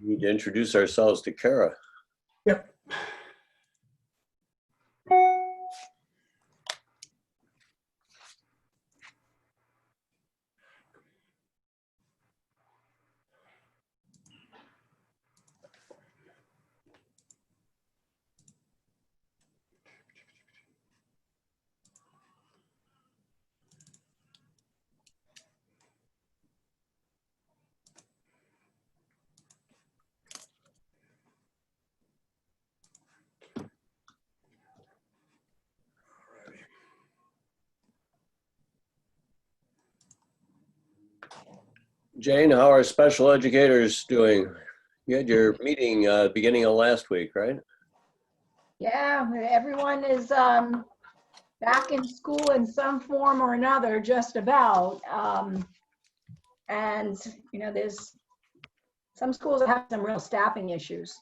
We need to introduce ourselves to Kara. Yep. Jane, how are special educators doing? You had your meeting beginning of last week, right? Yeah, everyone is back in school in some form or another, just about. And, you know, there's some schools that have some real staffing issues,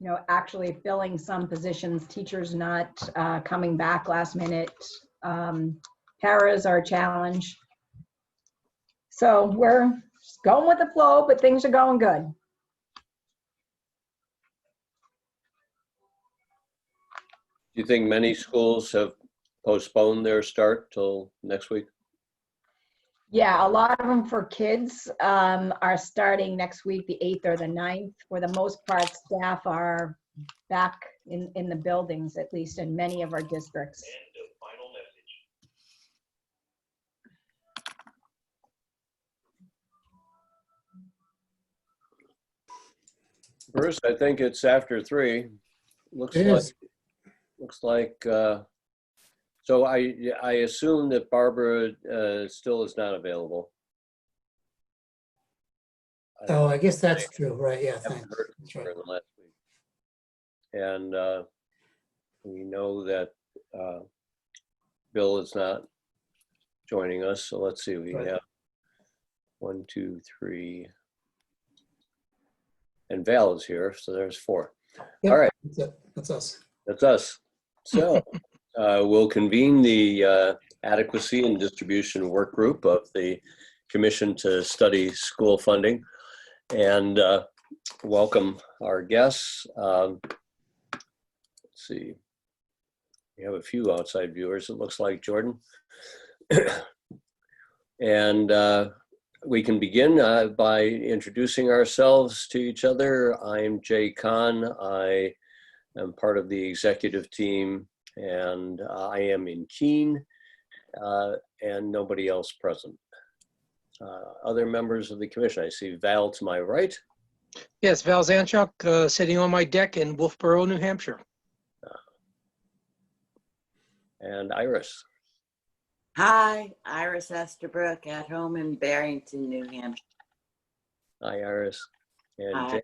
you know, actually filling some positions, teachers not coming back last minute. Paras are a challenge. So we're going with the flow, but things are going good. Do you think many schools have postponed their start till next week? Yeah, a lot of them for kids are starting next week, the 8th or the 9th. For the most part, staff are back in the buildings, at least in many of our districts. Bruce, I think it's after 3. Looks like so I assume that Barbara still is not available. Oh, I guess that's true, right? Yeah, I haven't thanks. heard That's from right. her the last week. And we know that Bill is not joining us. So let's see, we Right. have 1, 2, 3. And Val is here, so there's 4. Yep, All right. that's it. That's us. That's us. So we'll convene the Adequacy and Distribution Work Group of the Commission to Study School Funding and welcome our guests. Let's see, we have a few outside viewers, it looks like, Jordan. And we can begin by introducing ourselves to each other. I'm Jay Kahn. I am part of the executive team, and I am in Keene, and nobody else present. Other members of the commission, I see Val to my right. Yes, Val Zanchuk, sitting on my deck in Wolfboro, New Hampshire. And Iris. Hi, Iris Estabrook at home in Barrington, New Hampshire. Hi, Iris. And Hi. Jane.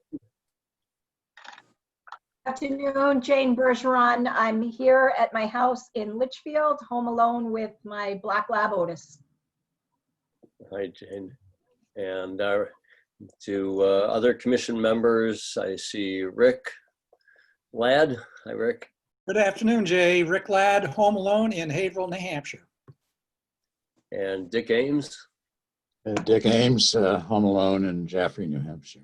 Afternoon, Jane Bergeron. I'm here at my house in Litchfield, home alone with my black lab Otis. Hi, Jane. And to other commission members, I see Rick Ladd. Hi, Rick. Good afternoon, Jay. Rick Ladd, home alone in Haverhill, New Hampshire. And Dick Ames. Dick Ames, home alone in Jaffrey, New Hampshire.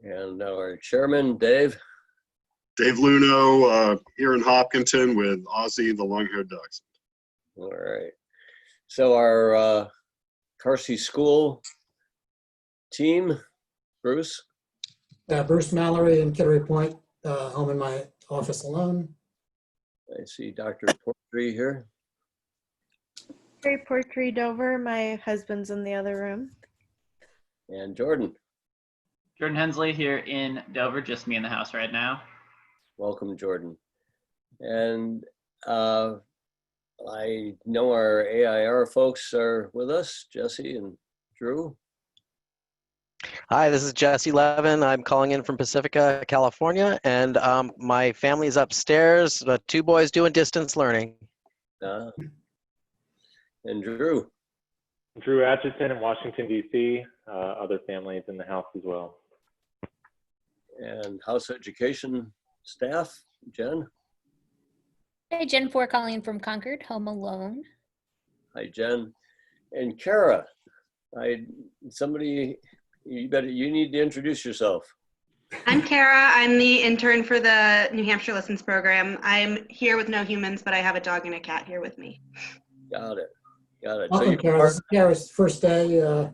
And our chairman, Dave. Dave Luneau, here in Hopkinton with Ozzy, the long-haired dachshund. All right. So our Carsey School team, Bruce. Bruce Mallory in Kittery Point, home in my office alone. I see Dr. Portree here. Very Portree Dover. My husband's in the other room. And Jordan. Jordan Hensley here in Dover, just me in the house right now. Welcome, Jordan. And I know our AIR folks are with us, Jesse and Drew. Hi, this is Jesse Levin. I'm calling in from Pacifica, California, and my family's upstairs, 2 boys doing distance learning. And Drew. Drew Atchison in Washington, D.C., other families in the house as well. And house education staff, Jen. Hey, Jen 4 calling from Concord, home alone. Hi, Jen. And Kara, you need to introduce yourself. I'm Kara. I'm the intern for the New Hampshire Listens program. I'm here with no humans, but I have a dog and a cat here with me. Got it. Got it. So Welcome, you're Kara. This is Kara's first day,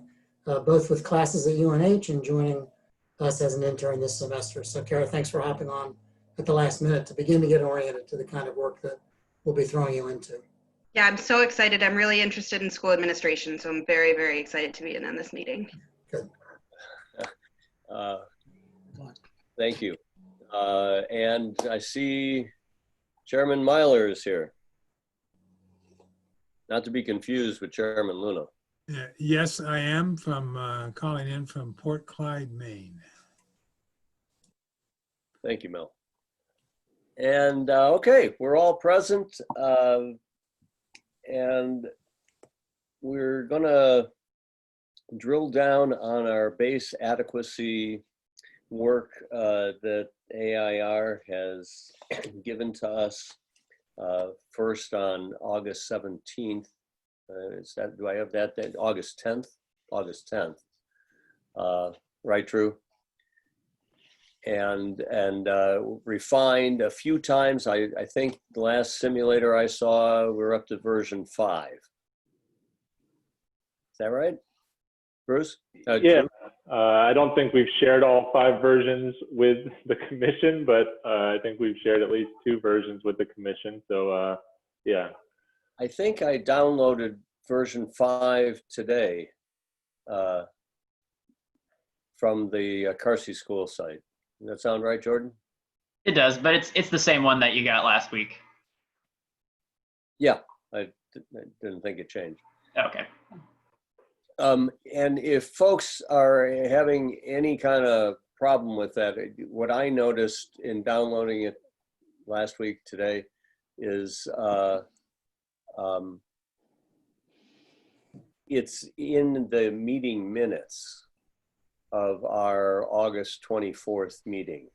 both with classes at UNH and joining us as an intern this semester. So Kara, thanks for hopping on at the last minute to begin to get oriented to the kind of work that we'll be throwing you into. Yeah, I'm so excited. I'm really interested in school administration, so I'm very, very excited to be in on this meeting. Good. Thank you. And I see Chairman Myler is here. Not to be confused with Chairman Luneau. Yes, I am calling in from Port Clyde, Maine. Thank you, Mel. And okay, we're all present. And we're gonna drill down on our base adequacy work that AIR has given to us first on August 17th. Do I have that date? August 10th? August 10th. Right, Drew? And refined a few times. I think the last simulator I saw, we're up to version 5. Is that right, Bruce? Yeah, Drew? I don't think we've shared all 5 versions with the commission, but I think we've shared at least 2 versions with the commission. So yeah. I think I downloaded version 5 today from the Carsey School site. Does that sound right, Jordan? It does, but it's the same one that you got last week. Yeah, I didn't think it changed. Okay. And if folks are having any kind of problem with that, what I noticed in downloading it last week today is it's in the meeting minutes of our August 24th meeting.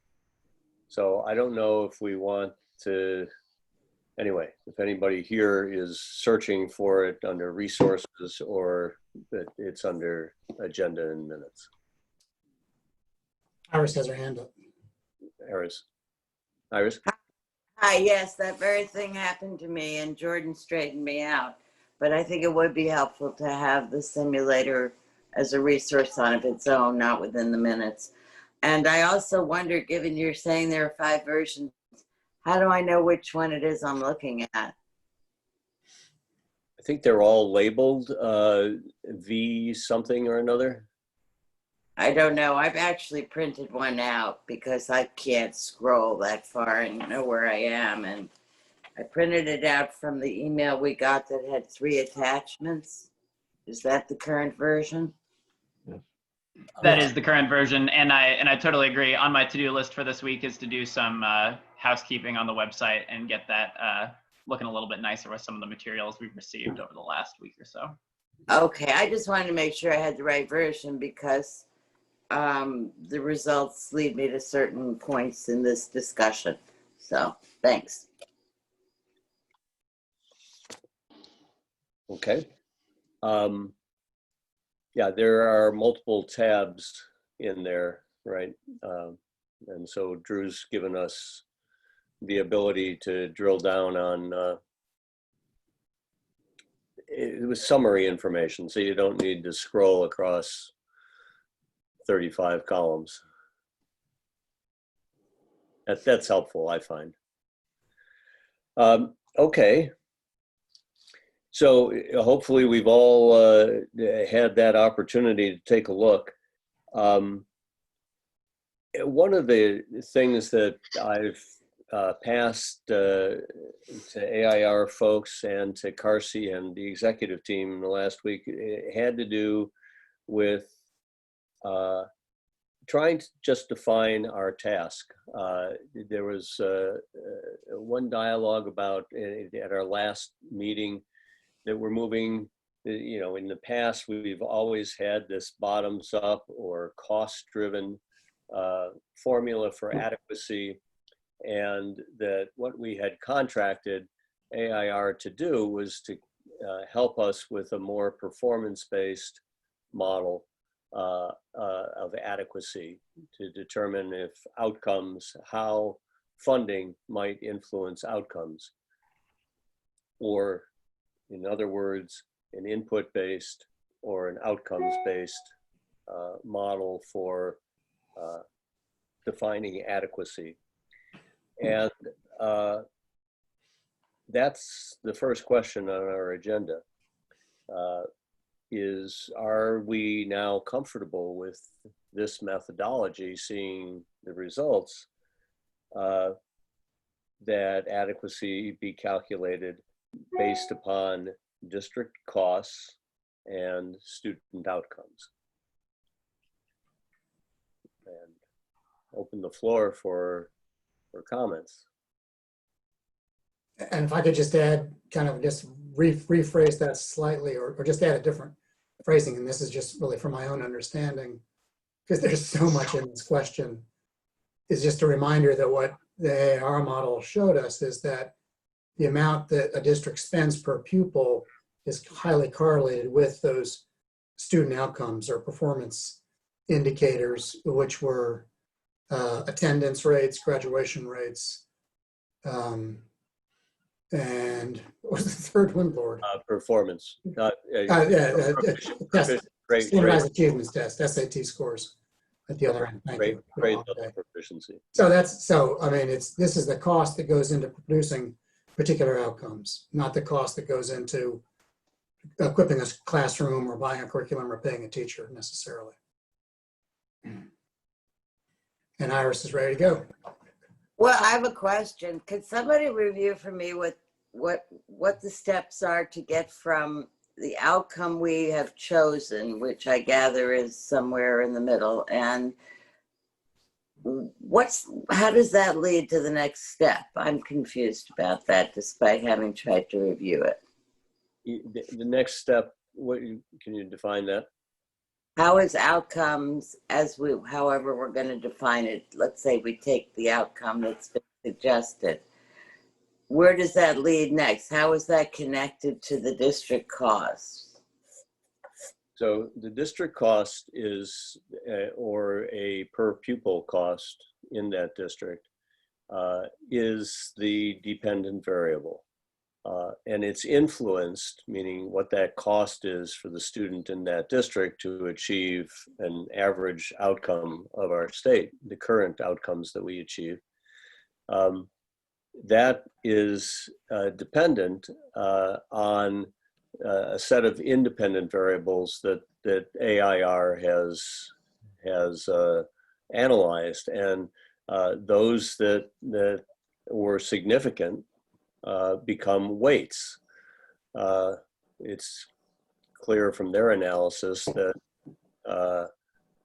So I don't know if we want to, anyway, if anybody here is searching for it under resources or that it's under agenda and minutes. Iris has her hand up. Iris? Hi, yes, that very thing happened to me and Jordan straightened me out. But I think it would be helpful to have the simulator as a resource on its own, not within the minutes. And I also wonder, given you're saying there are 5 versions, how do I know which one it is I'm looking at? I think they're all labeled V something or another. I don't know. I've actually printed one out because I can't scroll that far and know where I am. And I printed it out from the email we got that had 3 attachments. Is that the current version? That is the current version, and I totally agree. On my to-do list for this week is to do some housekeeping on the website and get that looking a little bit nicer with some of the materials we've received over the last week or so. Okay, I just wanted to make sure I had the right version because the results lead me to certain points in this discussion. So, thanks. Okay. Yeah, there are multiple tabs in there, right? And so Drew's given us the ability to drill down on it was summary information, so you don't need to scroll across 35 columns. That's helpful, I find. Okay. So hopefully we've all had that opportunity to take a look. One of the things that I've passed to AIR folks and to Carsey and the executive team in the last week had to do with trying to just define our task. There was one dialogue about at our last meeting that we're moving, you know, in the past, we've always had this bottoms up or cost driven formula for adequacy. And that what we had contracted AIR to do was to help us with a more performance-based model of adequacy to determine if outcomes, how funding might influence outcomes, or in other words, an input-based or an outcomes-based model for defining adequacy. And that's the first question on our agenda. Is, are we now comfortable with this methodology, seeing the results, that adequacy be calculated based upon district costs and student outcomes? And open the floor for comments. And if I could just add, kind of just rephrase that slightly, or just add a different phrasing, and this is just really from my own understanding, because there's so much in this question, is just a reminder that what the AR model showed us is that the amount that a district spends per pupil is highly correlated with those student outcomes or performance indicators, which were attendance rates, graduation rates, and what was the third one, Lord? Performance. Standardized achievements test, SAT scores at the other end. Thank you. Grade level proficiency. So that's, so I mean, this is the cost that goes into producing particular outcomes, not the cost that goes into equipping a classroom or buying a curriculum or paying a teacher necessarily. And Iris is ready to go. Well, I have a question. Could somebody review for me what the steps are to get from the outcome we have chosen, which I gather is somewhere in the middle, and how does that lead to the next step? I'm confused about that, despite having tried to review it. The next step, can you define that? How is outcomes, however we're going to define it, let's say we take the outcome that's been suggested, where does that lead next? How is that connected to the district cost? So the district cost is, or a per pupil cost in that district, is the dependent variable. And it's influenced, meaning what that cost is for the student in that district to achieve an average outcome of our state, the current outcomes that we achieve. That is dependent on a set of independent variables that AIR has analyzed, and those that were significant become weights. It's clear from their analysis that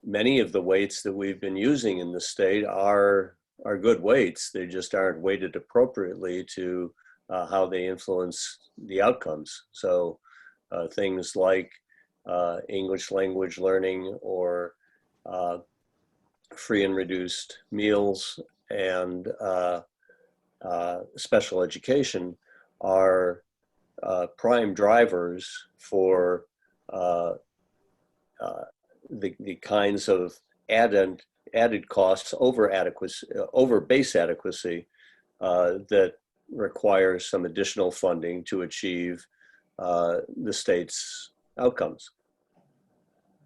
many of the weights that we've been using in the state are good weights. They just aren't weighted appropriately to how they influence the outcomes. So things like English language learning, or free and reduced meals, and special education are prime drivers for the kinds of added costs over base adequacy that requires some additional funding to achieve the state's outcomes.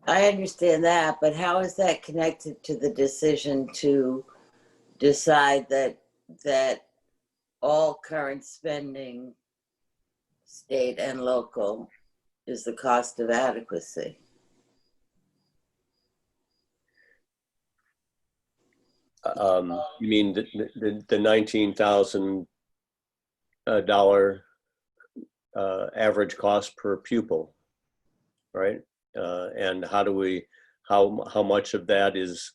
I understand that, but how is that connected to the decision to decide that all current spending, state and local, is the cost of adequacy? You mean the $19,000 average cost per pupil, right? And how much of that is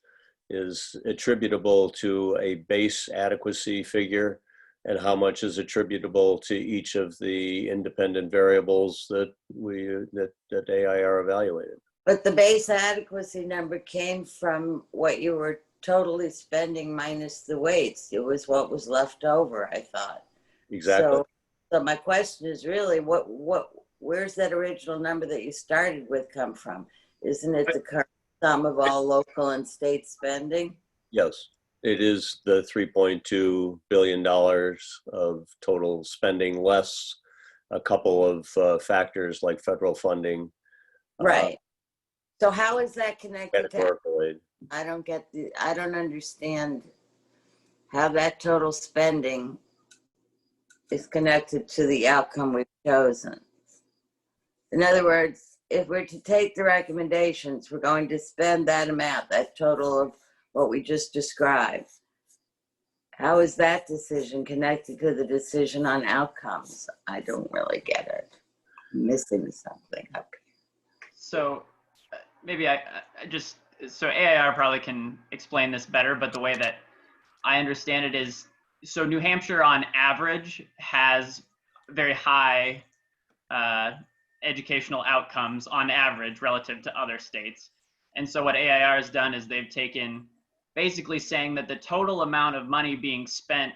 attributable to a base adequacy figure, and how much is attributable to each of the independent variables that AIR evaluated? But the base adequacy number came from what you were totally spending minus the weights. It was what was left over, I thought. Exactly. So my question is really, where's that original number that you started with come from? Isn't it the current sum of all local and state spending? Yes, it is the $3.2 billion of total spending, less a couple of factors like federal funding. Right. So how is that connected to? Metaphorical aid. I don't understand how that total spending is connected to the outcome we've chosen. In other words, if we're to take the recommendations, we're going to spend that amount, that total of what we just described. How is that decision connected to the decision on outcomes? I don't really get it. I'm missing something up here. So maybe I just, so AIR probably can explain this better, but the way that I understand it is, so New Hampshire on average has very high educational outcomes on average relative to other states. And so what AIR has done is they've taken basically saying that the total amount of money being spent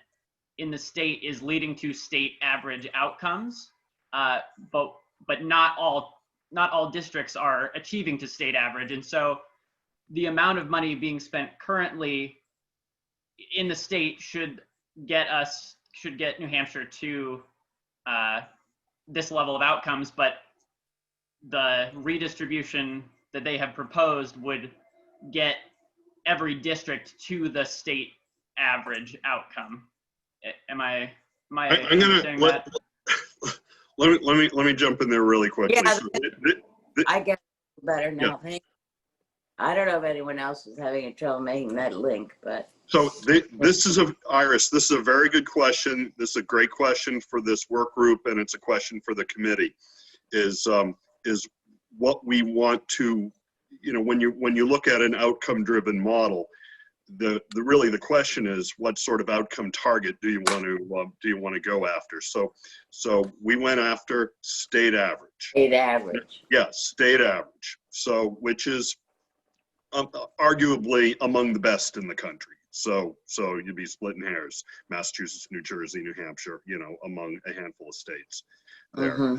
in the state is leading to state average outcomes, but not all districts are achieving to state average. And so the amount of money being spent currently in the state should get New Hampshire to this level of outcomes, but the redistribution that they have proposed would get every district to the state average outcome. Am I I'm gonna understanding that? let me jump in there really quickly. Yeah, So I get it better now. Yeah. I don't know if anyone else was having trouble making that link, but. So this is Iris, this is a very good question. This is a great question for this work group, and it's a question for the committee. Is what we want to, when you look at an outcome-driven model, really the question is, what sort of outcome target do you want to go after? So we went after state average. State average. Yeah, state average. So which is arguably among the best in the country. So you'd be splitting hairs, Massachusetts, New Jersey, New Hampshire, among a handful of states there. Mm-hmm.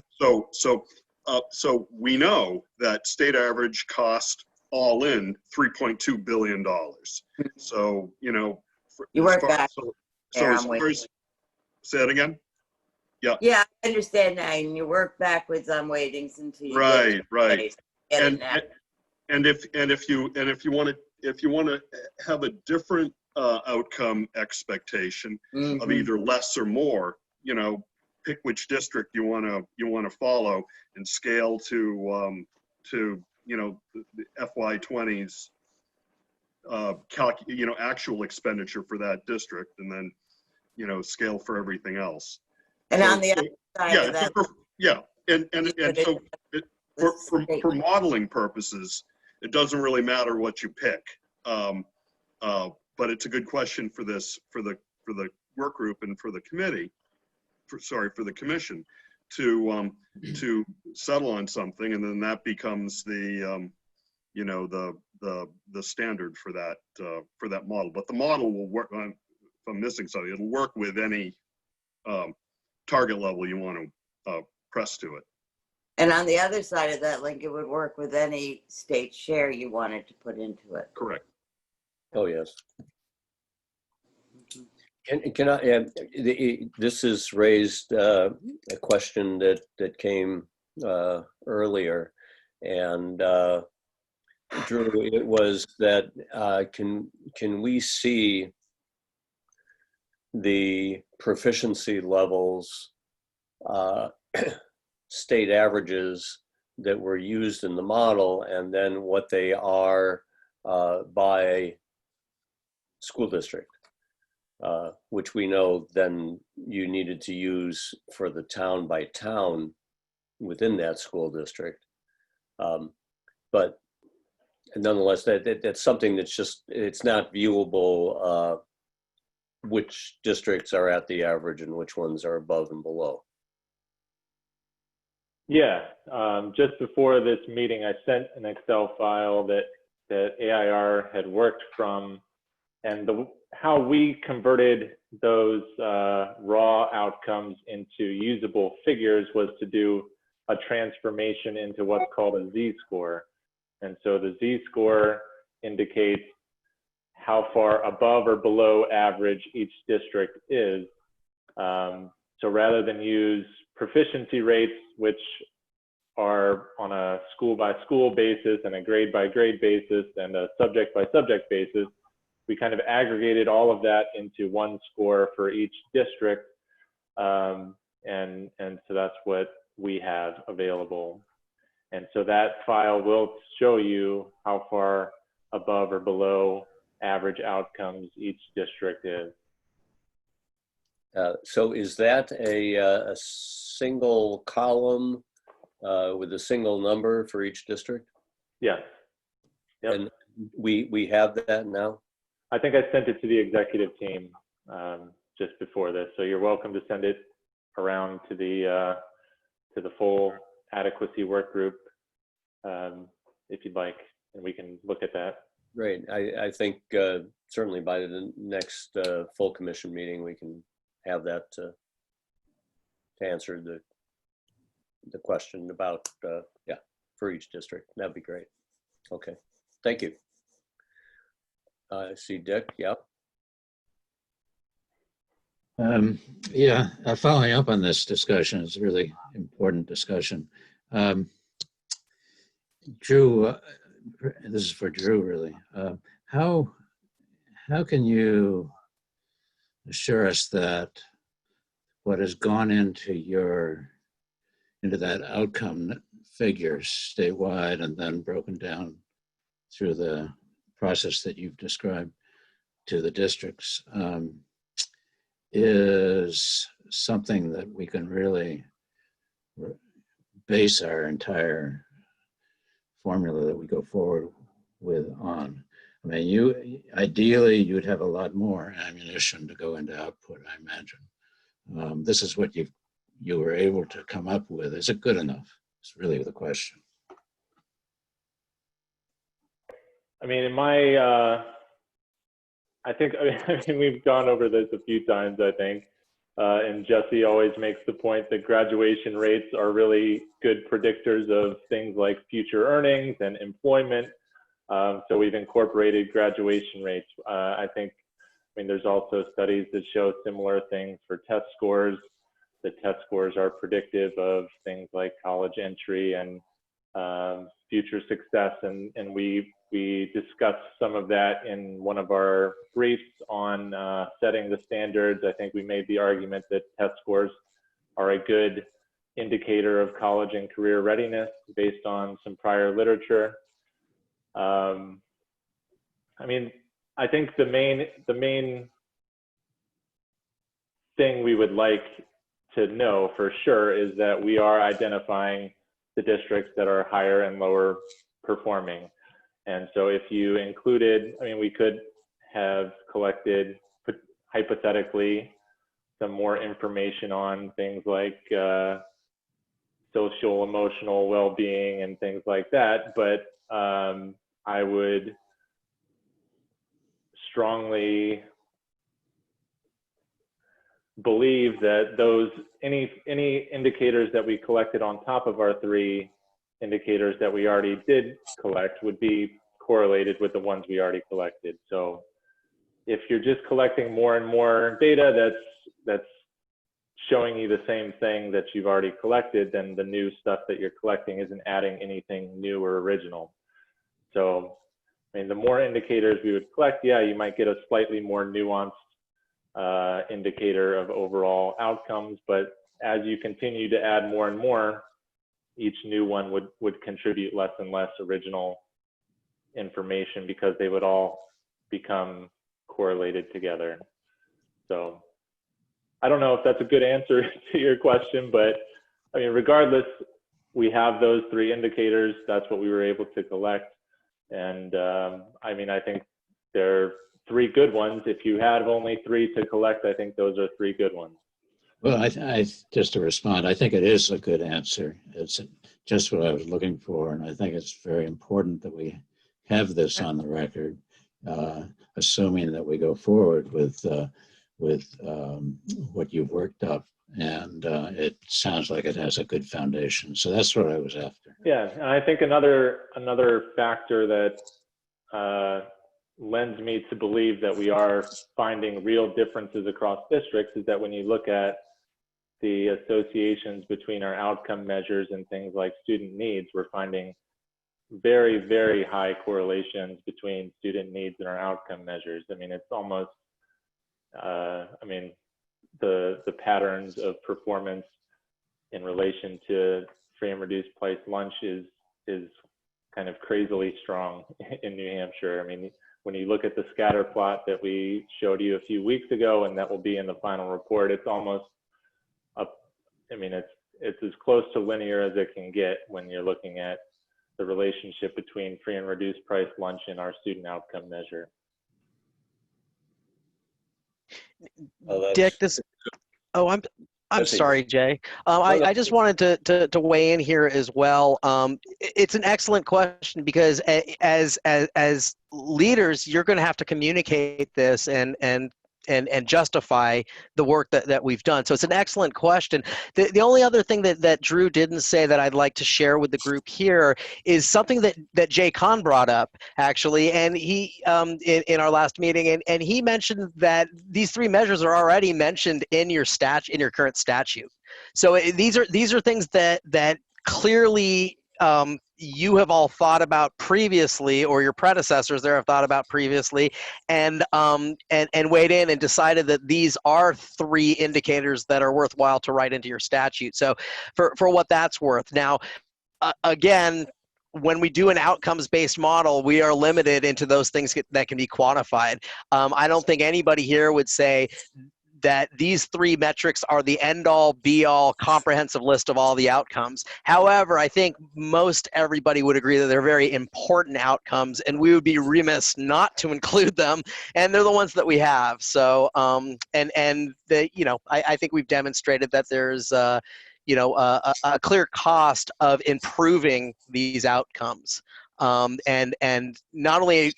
So we know that state average cost all in $3.2 billion. So, you work back. Say that again? Yeah. Yeah, I understand that. And you work backwards on weightings until you right. And if you want to have a different outcome expectation of either less or more, pick which district you want to follow and scale to the FY20's actual expenditure for that district, and then scale for everything else. And on the other side of that, for modeling purposes, it doesn't really matter what you pick, but it's a good question for the work group and for the committee. For the commission to settle on something, and then that becomes the standard for that model. But the model will work. If I'm missing something, it'll work with any target level you want to press to it. And on the other side of that link, it would work with any state share you wanted to put into it. Correct. Oh, yes. Can I? This has raised a question that came earlier, and Drew, it was that can we see the proficiency levels, state averages that were used in the model, and then what they are by school district? Which we know then you needed to use for the town by town within that school district. But nonetheless, that's something that's just, it's not viewable which districts are at the average and which ones are above and below. Yeah, just before this meeting, I sent an Excel file that AIR had worked from, and how we converted those raw outcomes into usable figures was to do a transformation into what's called a Z-score. And so the Z-score indicates how far above or below average each district is. So rather than use proficiency rates, which are on a school by school basis and a grade by grade basis and a subject by subject basis, we kind of aggregated all of that into one score for each district. And so that's what we have available. And so that file will show you how far above or below average outcomes each district is. So is that a single column with a single number for each district? Yes. Yep. And we have that now? I think I sent it to the executive team just before this, so you're welcome to send it around to the full adequacy work group if you'd like, and we can look at that. Great. I think certainly by the next full commission meeting, we can have that to answer the question about, yeah, for each district. That'd be great. Okay, thank you. I see Dick, yeah. Yeah, following up on this discussion, it's a really important discussion. Drew, this is for Drew really. How can you assure us that what has gone into that outcome figures statewide and then broken down through the process that you've described to the districts is something that we can really base our entire formula that we go forward with on? I mean, ideally you'd have a lot more ammunition to go into output, I imagine. This is what you were able to come up with. Is it good enough? It's really the question. I mean, in my, I mean, we've gone over this a few times, I think, and Jesse always makes the point that graduation rates are really good predictors of things like future earnings and employment. So we've incorporated graduation rates. I mean, there's also studies that show similar things for test scores. The test scores are predictive of things like college entry and future success, and we discussed some of that in one of our briefs on setting the standards. I think we made the argument that test scores are a good indicator of college and career readiness based on some prior literature. I mean, I think the main thing we would like to know for sure is that we are identifying the districts that are higher and lower performing. And so if you included, I mean, we could have collected hypothetically some more information on things like social, emotional well-being and things like that. But I would strongly believe that any indicators that we collected on top of our 3 indicators that we already did collect would be correlated with the ones we already collected. So if you're just collecting more and more data that's showing you the same thing that you've already collected, then the new stuff that you're collecting isn't adding anything new or original. So, I mean, the more indicators we would collect, yeah, you might get a slightly more nuanced indicator of overall outcomes, but as you continue to add more and more, each new one would contribute less and less original information because they would all become correlated together. So I don't know if that's a good answer to your question, but I mean, regardless, we have those 3 indicators. That's what we were able to collect. And I mean, I think they're 3 good ones. If you have only 3 to collect, I think those are 3 good ones. Well, I just to respond, I think it is a good answer. It's just what I was looking for, and I think it's very important that we have this on the record, assuming that we go forward with what you've worked up, and it sounds like it has a good foundation. So that's what I was after. Yeah, and I think another factor that lends me to believe that we are finding real differences across districts is that when you look at the associations between our outcome measures and things like student needs, we're finding very, very high correlations between student needs and our outcome measures. I mean, it's almost, the patterns of performance in relation to free and reduced price lunch is kind of crazily strong in New Hampshire. I mean, when you look at the scatter plot that we showed you a few weeks ago, and that will be in the final report, it's almost it's as close to linear as it can get when you're looking at the relationship between free and reduced price lunch and our student outcome measure. Dick, I'm sorry, Jay. I just wanted to weigh in here as well. It's an excellent question because as leaders, you're going to have to communicate this and justify the work that we've done. So it's an excellent question. The only other thing that Drew didn't say that I'd like to share with the group here is something that Jay Kahn brought up, actually, and he in our last meeting, and he mentioned that these three measures are already mentioned in your current statute. So these are things that clearly you have all thought about previously, or your predecessors there have thought about previously, and weighed in and decided that these are three indicators that are worthwhile to write into your statute. So for what that's worth. Now, again, when we do an outcomes-based model, we are limited into those things that can be quantified. I don't think anybody here would say that these three metrics are the end-all, be-all, comprehensive list of all the outcomes. However, I think most everybody would agree that they're very important outcomes, and we would be remiss not to include them, and they're the ones that we have. So, I think we've demonstrated that there's, a clear cost of improving these outcomes, and not only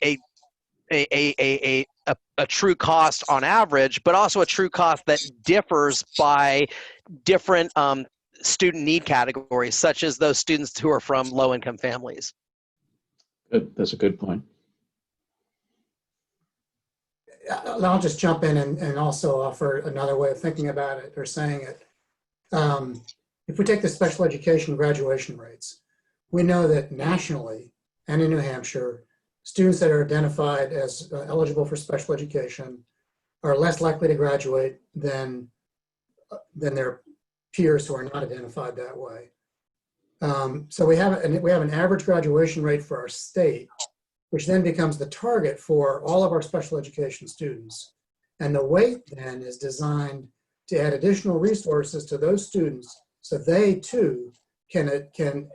a true cost on average, but also a true cost that differs by different student need categories, such as those students who are from low-income families. Good. That's a good point. I'll just jump in and also offer another way of thinking about it or saying it. If we take the special education graduation rates, we know that nationally and in New Hampshire, students that are identified as eligible for special education are less likely to graduate than their peers who are not identified that way. So we have an average graduation rate for our state, which then becomes the target for all of our special education students. And the weight then is designed to add additional resources to those students so they too can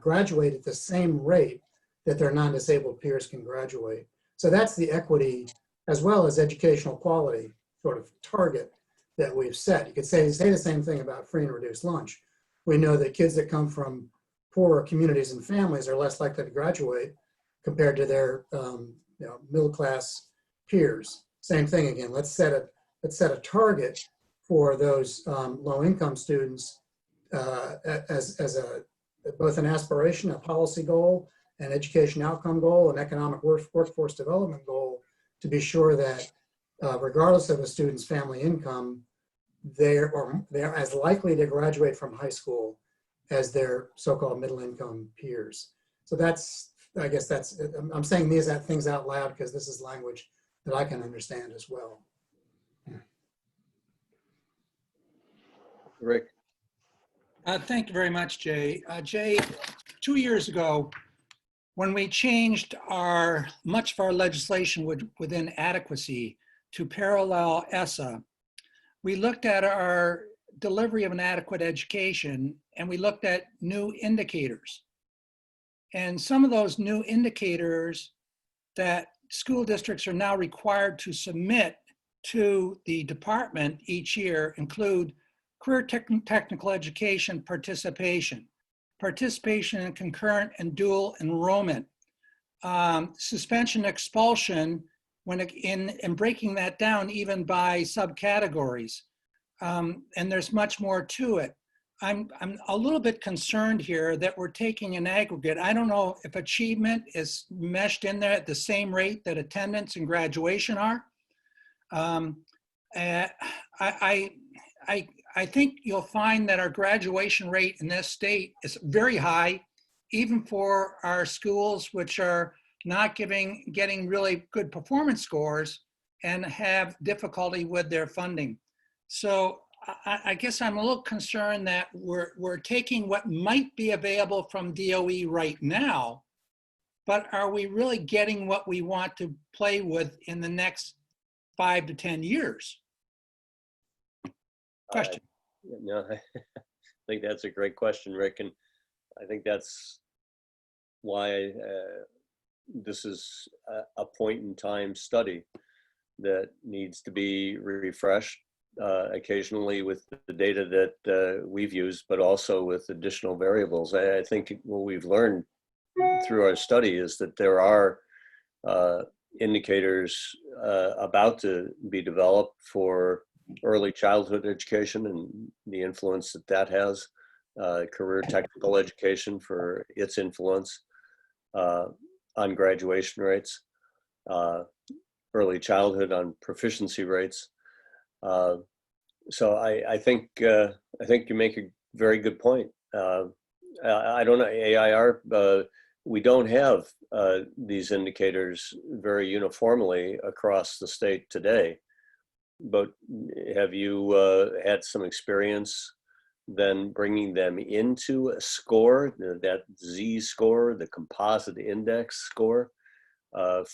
graduate at the same rate that their non-disabled peers can graduate. So that's the equity as well as educational quality sort of target that we've set. You could say the same thing about free and reduced lunch. We know that kids that come from poorer communities and families are less likely to graduate compared to their middle-class peers. Same thing again. Let's set a target for those low-income students as both an aspiration, a policy goal, an education outcome goal, an economic workforce development goal, to be sure that regardless of a student's family income, they're as likely to graduate from high school as their so-called middle income peers. So I'm saying these things out loud because this is language that I can understand as well. Rick. Thank you very much, Jay. Jay, 2 years ago, when we changed much of our legislation within adequacy to parallel ESSA, we looked at our delivery of an adequate education and we looked at new indicators. And some of those new indicators that school districts are now required to submit to the department each year include career technical education participation in concurrent and dual enrollment, suspension, expulsion, in breaking that down even by subcategories. And there's much more to it. I'm a little bit concerned here that we're taking an aggregate. I don't know if achievement is meshed in there at the same rate that attendance and graduation are. I think you'll find that our graduation rate in this state is very high, even for our schools which are not getting really good performance scores and have difficulty with their funding. So I guess I'm a little concerned that we're taking what might be available from DOE right now, but are we really getting what we want to play with in the next 5 to 10 years? Question. No, I think that's a great question, Rick, and I think that's why this is a point in time study that needs to be refreshed occasionally with the data that we've used, but also with additional variables. I think what we've learned through our study is that there are indicators about to be developed for early childhood education and the influence that that has, career technical education for its influence on graduation rates, early childhood on proficiency rates. So I think you make a very good point. I don't know, AIR, we don't have these indicators very uniformly across the state today. But have you had some experience then bringing them into a score, that Z score, the composite index score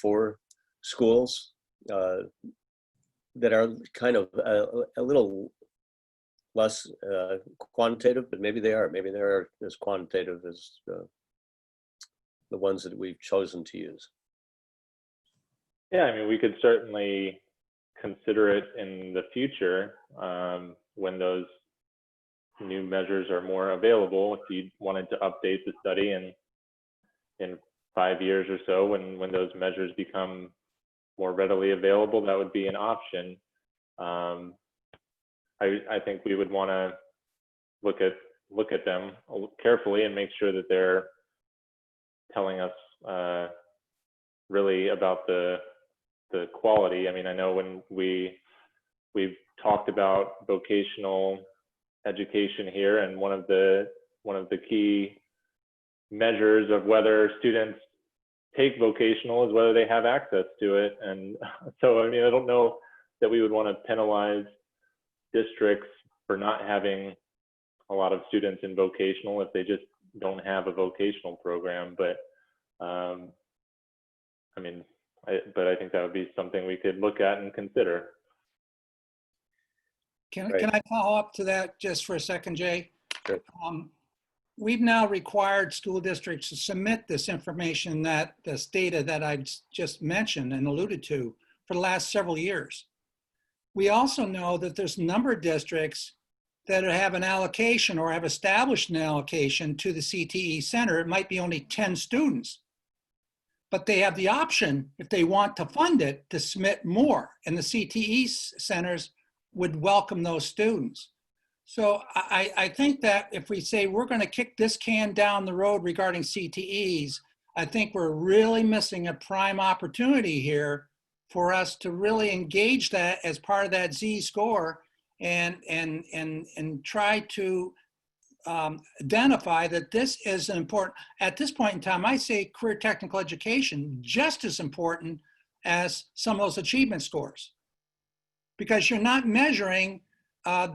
for schools that are kind of a little less quantitative, but maybe they are as quantitative as the ones that we've chosen to use? Yeah, I mean, we could certainly consider it in the future when those new measures are more available. If you wanted to update the study in 5 years or so, when those measures become more readily available, that would be an option. I think we would want to look at them carefully and make sure that they're telling us really about the quality. I mean, I know when we've talked about vocational education here, and one of the key measures of whether students take vocational is whether they have access to it. And so, I mean, I don't know that we would want to penalize districts for not having a lot of students in vocational if they just don't have a vocational program. But I mean, but I think that would be something we could look at and consider. Can I follow up to that just for a second, Jay? Sure. We've now required school districts to submit this information, this data that I've just mentioned and alluded to, for the last several years. We also know that there's a number of districts that have an allocation or have established an allocation to the CTE center. It might be only 10 students, but they have the option, if they want to fund it, to submit more, and the CTE centers would welcome those students. So I think that if we say we're going to kick this can down the road regarding CTEs, I think we're really missing a prime opportunity here for us to really engage that as part of that Z score and try to identify that this is important. At this point in time, I say career technical education just as important as some of those achievement scores, because you're not measuring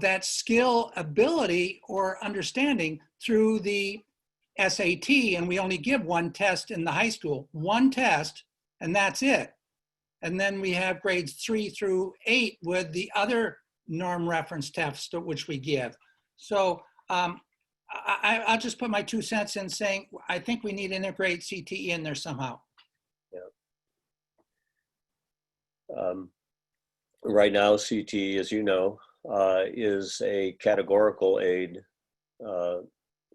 that skill, ability, or understanding through the SAT, and we only give one test in the high school, one test, and that's it. And then we have grades 3 through 8 with the other norm reference tests which we give. So I'll just put my 2 cents in saying, I think we need to integrate CTE in there somehow. Yeah. Right now, CTE, as you know, is a categorical aid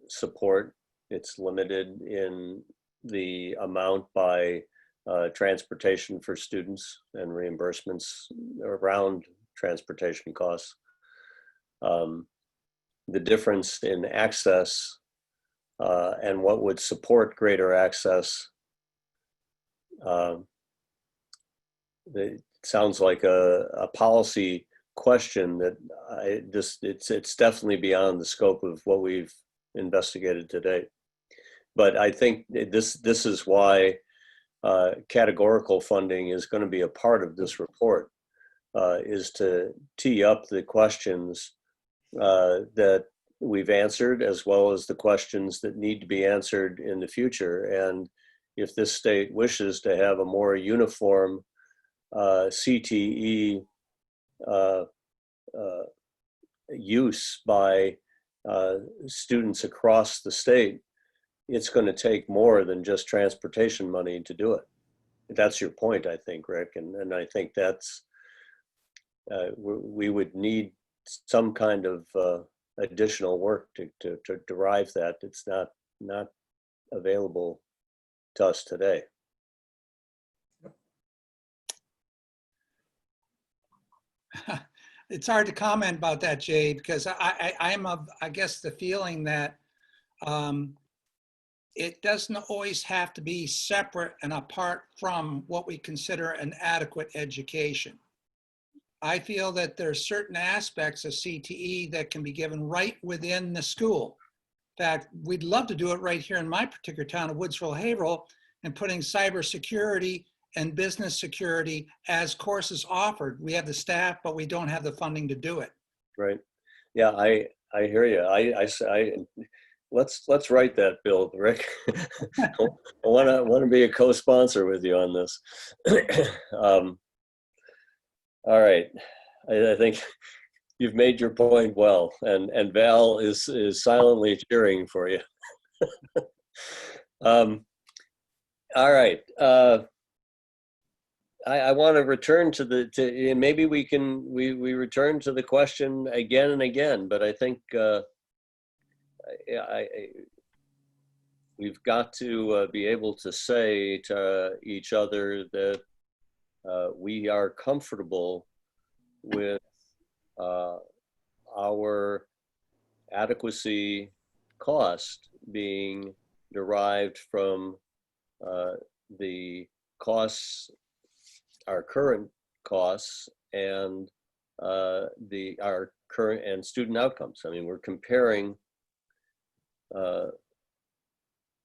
support. It's limited in the amount by transportation for students and reimbursements around transportation costs. the difference in access and what would support greater access. It sounds like a policy question that it's definitely beyond the scope of what we've investigated to date. But I think this is why categorical funding is going to be a part of this report, is to tee up the questions that we've answered, as well as the questions that need to be answered in the future. And if this state wishes to have a more uniform CTE use by students across the state, it's going to take more than just transportation money to do it. That's your point, I think, Rick. And I think that's, we would need some kind of additional work to derive that. It's not available to us today. It's hard to comment about that, Jay, because I am of, I guess, the feeling that it doesn't always have to be separate and apart from what we consider an adequate education. I feel that there are certain aspects of CTE that can be given right within the school. In fact, we'd love to do it right here in my particular town of Woodsville, Haverhill, and putting cybersecurity and business security as courses offered. We have the staff, but we don't have the funding to do it. Right. Yeah, I hear you. Let's write that bill, Rick. I want to be a co-sponsor with you on this. All right, I think you've made your point well, and Val is silently cheering for you. All right. I want to return to maybe we return to the question again and again, but I think we've got to be able to say to each other that we are comfortable with our adequacy cost being derived from the costs, our current costs, and our current and student outcomes. I mean, we're comparing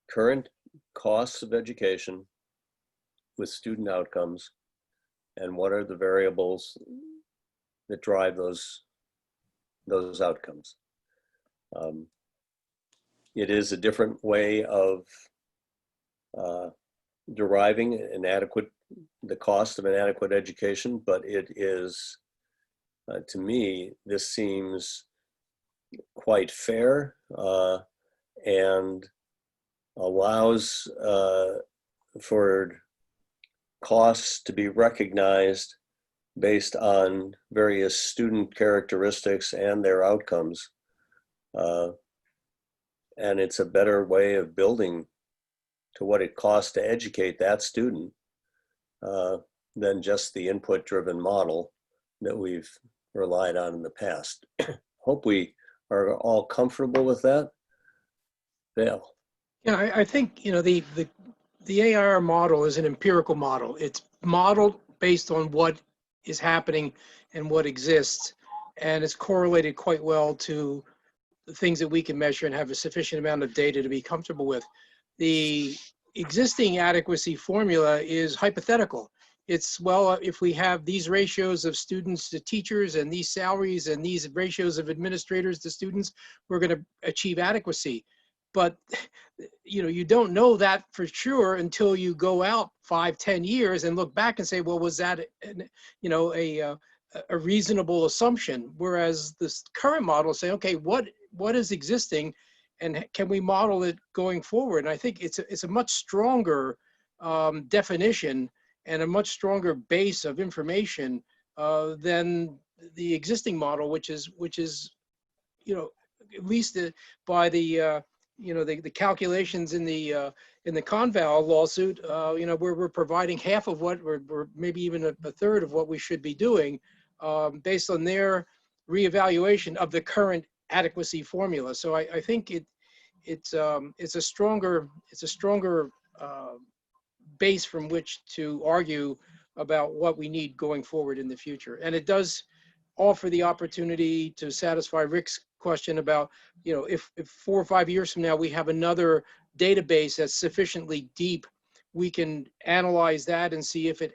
current costs of education with student outcomes, and what are the variables that drive those outcomes. It is a different way of deriving the cost of an adequate education, but it is, to me, this seems quite fair and allows for costs to be recognized based on various student characteristics and their outcomes. And it's a better way of building to what it costs to educate that student than just the input-driven model that we've relied on in the past. Hope we are all comfortable with that. Dale. Yeah, I think, the AIR model is an empirical model. It's modeled based on what is happening and what exists, and it's correlated quite well to the things that we can measure and have a sufficient amount of data to be comfortable with. The existing adequacy formula is hypothetical. It's, well, if we have these ratios of students to teachers and these salaries and these ratios of administrators to students, we're going to achieve adequacy. But you don't know that for sure until you go out 5-10 years and look back and say, well, was that a reasonable assumption? Whereas this current model say, okay, what is existing, and can we model it going forward? And I think it's a much stronger definition and a much stronger base of information than the existing model, which is at least by the the calculations in the Conval lawsuit, we're providing half of what, or maybe even a third of what we should be doing, based on their reevaluation of the current adequacy formula. So I think it's a stronger base from which to argue about what we need going forward in the future. And it does offer the opportunity to satisfy Rick's question about, if 4 or 5 years from now we have another database that's sufficiently deep, we can analyze that and see if it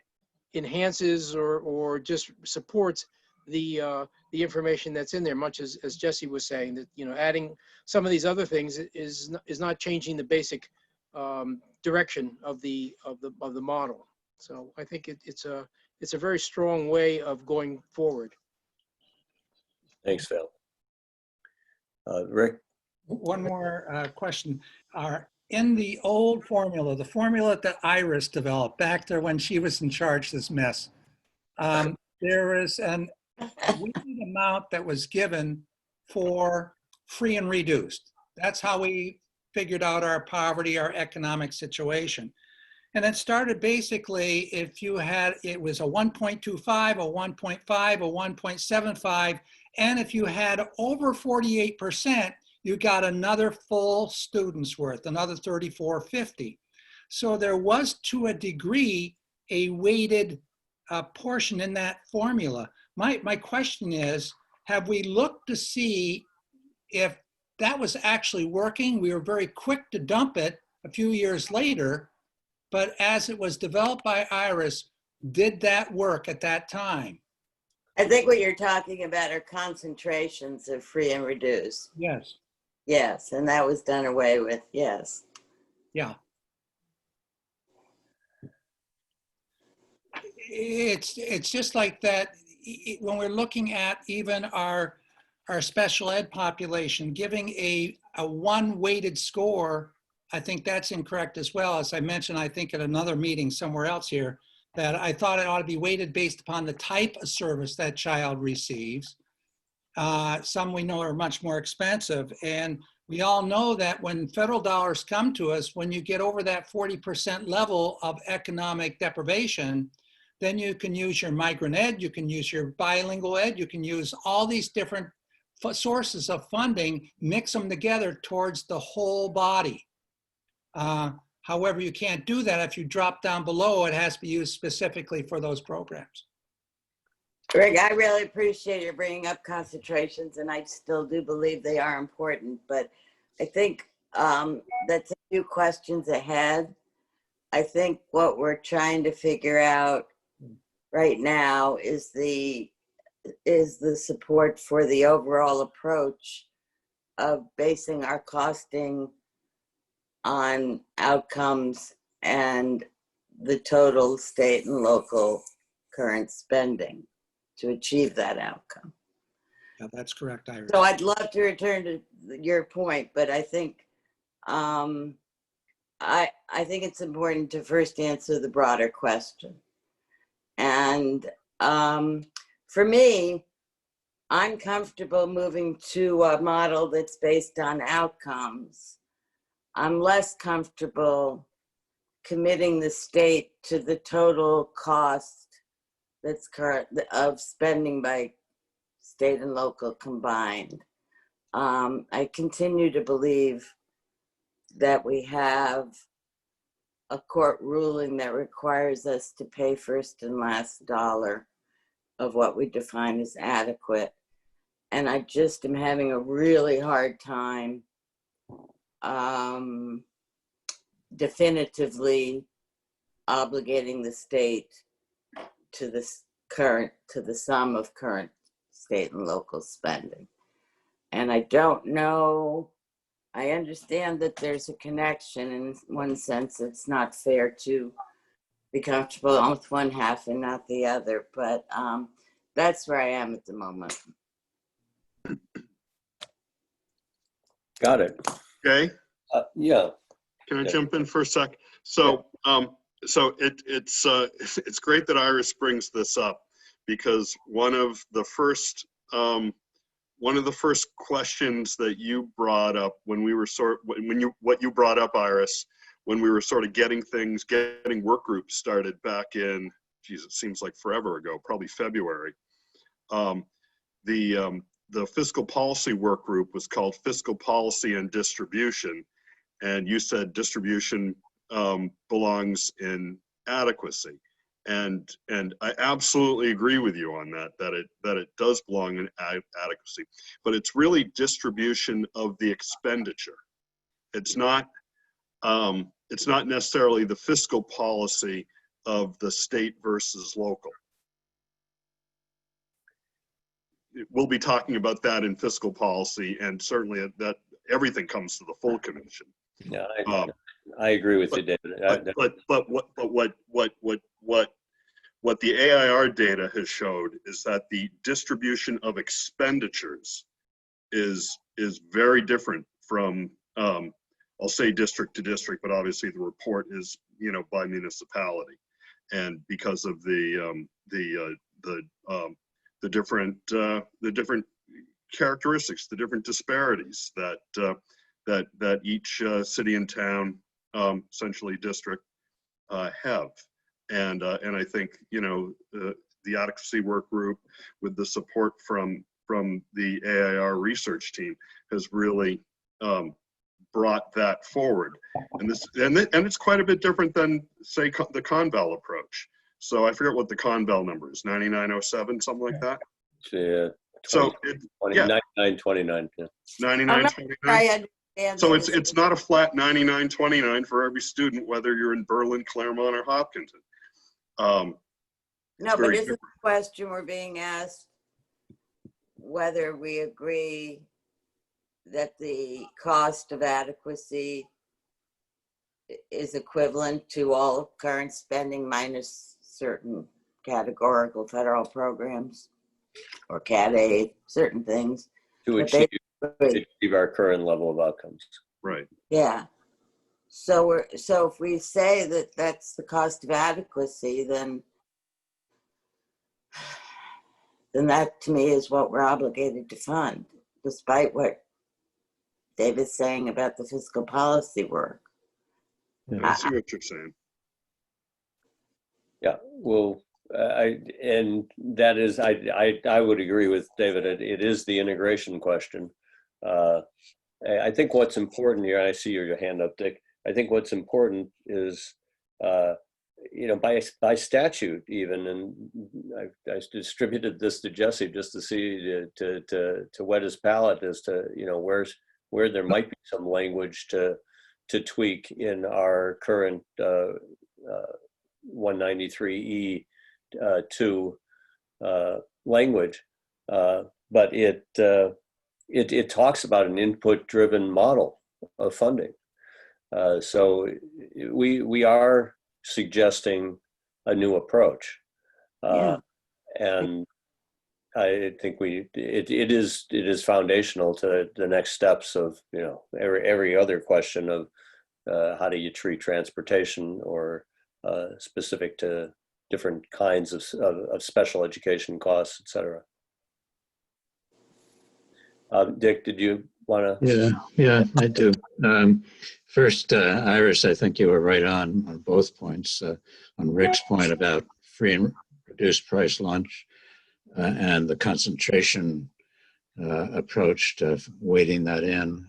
enhances or just supports the information that's in there, much as Jesse was saying, that adding some of these other things is not changing the basic direction of the model. So I think it's a very strong way of going forward. Thanks, Phil. Rick? One more question. In the old formula, the formula that Iris developed back there when she was in charge of this mess, there is an weighted amount that was given for free and reduced. That's how we figured out our poverty, our economic situation. And it started basically, if you had, it was a 1.25, a 1.5, a 1.75, and if you had over 48%, you got another full student's worth, another 34.50. So there was, to a degree, a weighted portion in that formula. My question is, have we looked to see if that was actually working? We were very quick to dump it a few years later, but as it was developed by Iris, did that work at that time? I think what you're talking about are concentrations of free and reduced. Yes. Yes, and that was done away with, yes. Yeah. It's just like that when we're looking at even our special ed population, giving a one weighted score, I think that's incorrect as well. As I mentioned, I think at another meeting somewhere else here, that I thought it ought to be weighted based upon the type of service that child receives. Some we know are much more expensive. And we all know that when federal dollars come to us, when you get over that 40% level of economic deprivation, then you can use your migrant ed, you can use your bilingual ed, you can use all these different sources of funding, mix them together towards the whole body. However, you can't do that if you drop down below. It has to be used specifically for those programs. Rick, I really appreciate you bringing up concentrations, and I still do believe they are important, but I think that's a few questions ahead. I think what we're trying to figure out right now is the support for the overall approach of basing our costing on outcomes and the total state and local current spending to achieve that outcome. Yeah, that's correct, Iris. So I'd love to return to your point, but I think I think it's important to first answer the broader question. And for me, I'm comfortable moving to a model that's based on outcomes. I'm less comfortable committing the state to the total cost that's current of spending by state and local combined. I continue to believe that we have a court ruling that requires us to pay first and last dollar of what we define as adequate. And I just am having a really hard time definitively obligating the state to the sum of current state and local spending. And I don't know, I understand that there's a connection. In one sense, it's not fair to be comfortable with one half and not the other, but that's where I am at the moment. Got it. Okay. Yeah. Can I jump in for a sec? So, so it's great that Iris brings this up, because one of the first questions that you brought up when we were what you brought up, Iris, when we were sort of getting work groups started back in, geez, it seems like forever ago, probably February. the fiscal policy work group was called Fiscal Policy and Distribution, and you said distribution belongs in adequacy. And I absolutely agree with you on that, that it does belong in adequacy, but it's really distribution of the expenditure. It's not necessarily the fiscal policy of the state versus local. We'll be talking about that in fiscal policy, and certainly that everything comes to the full commission. Yeah, I agree with you, David. But what the AIR data has showed is that the distribution of expenditures is very different from, I'll say district to district, but obviously the report is, you know, by municipality, and because of the different characteristics, the different disparities that each city and town, essentially district, have. And I think, you know, the adequacy work group, with the support from the AIR research team, has really brought that forward. And it's quite a bit different than, say, the Conval approach. So I forget what the Conval number is, 9907, something like that. Yeah. 9929. Yeah. 9929. So it's not a flat 99.29 for every student, whether you're in Berlin, Claremont, or Hopkinton. No, but isn't the question we're being asked whether we agree that the cost of adequacy is equivalent to all of current spending minus certain categorical federal programs or CAD aid, certain things? To achieve our current level of outcomes. Right. Yeah. So if we say that that's the cost of adequacy, then that to me is what we're obligated to fund, despite what David's saying about the fiscal policy work. I see what you're saying. Yeah, well, and that is, I would agree with David. It is the integration question. I think what's important here, I see your hand up, Dick. I think what's important is, you know, by statute even, and I distributed this to Jesse just to see, to whet his palate as to, you know, where there might be some language to tweak in our current 193E 2 language, but it talks about an input-driven model of funding. So we are suggesting a new approach, and I think it is foundational to the next steps of, you know, every other question of how do you treat transportation, or specific to different kinds of special education costs, et cetera. Dick, did you want to? Yeah, I do. First, Iris, I think you were right on both points. On Rick's point about free and reduced price lunch and the concentration approach to weighting that in.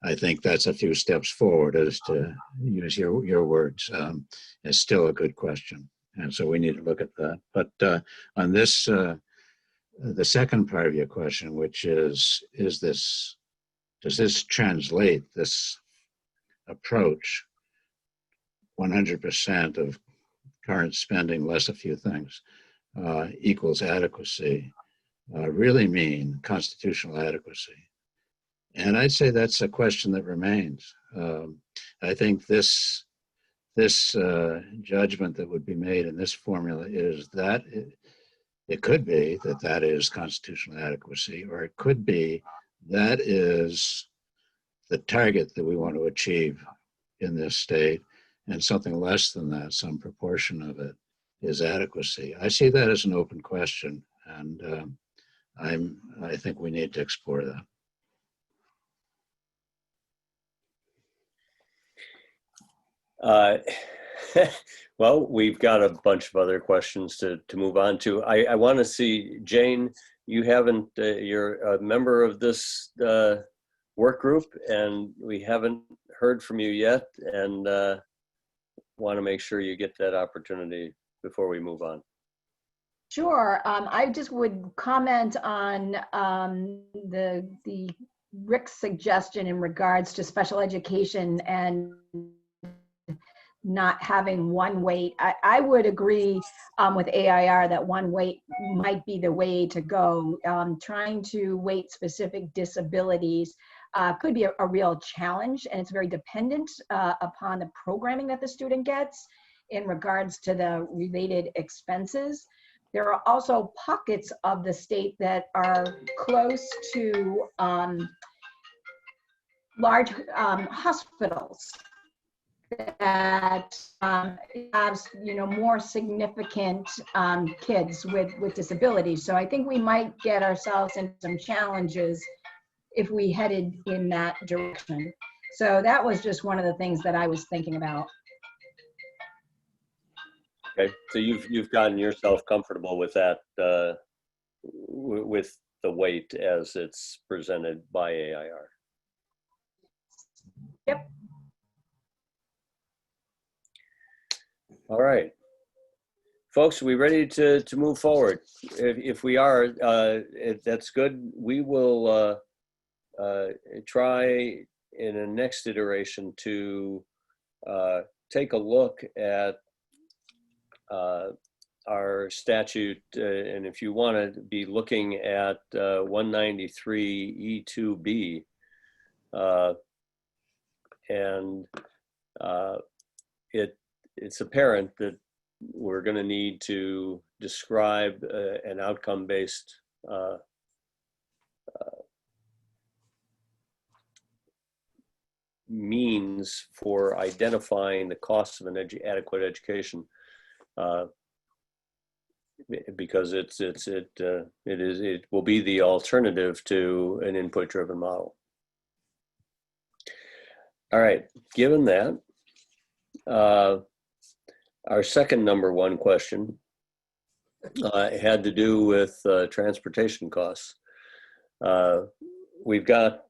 I think that's a few steps forward, as to use your words. It's still a good question. And so we need to look at that. But on this, the second part of your question, which is this, does this translate, this approach, 100% of current spending less a few things equals adequacy, really mean constitutional adequacy? And I'd say that's a question that remains. I think this judgment that would be made in this formula is that it could be that is constitutional adequacy, or it could be that is the target that we want to achieve in this state, and something less than that, some proportion of it, is adequacy. I see that as an open question, and I think we need to explore that. Well, we've got a bunch of other questions to move on to. I want to see, Jane, you haven't, you're a member of this work group, and we haven't heard from you yet, and want to make sure you get that opportunity before we move on. Sure. I just would comment on the Rick's suggestion in regards to special education and not having one weight. I would agree with AIR that one weight might be the way to go. Trying to weight specific disabilities could be a real challenge, and it's very dependent upon the programming that the student gets in regards to the related expenses. There are also pockets of the state that are close to large hospitals that have, more significant kids with disabilities. So I think we might get ourselves into some challenges if we headed in that direction. So that was just one of the things that I was thinking about. Okay, so you've gotten yourself comfortable with that, with the weight as it's presented by AIR. Yep. All right, folks, are we ready to move forward? If we are, that's good. We will try in a next iteration to take a look at our statute, and if you want to be looking at 193E2B, and it's apparent that we're going to need to describe an outcome-based means for identifying the costs of an adequate education, because it will be the alternative to an input-driven model. All right, given that, our second number one question had to do with transportation costs. We've got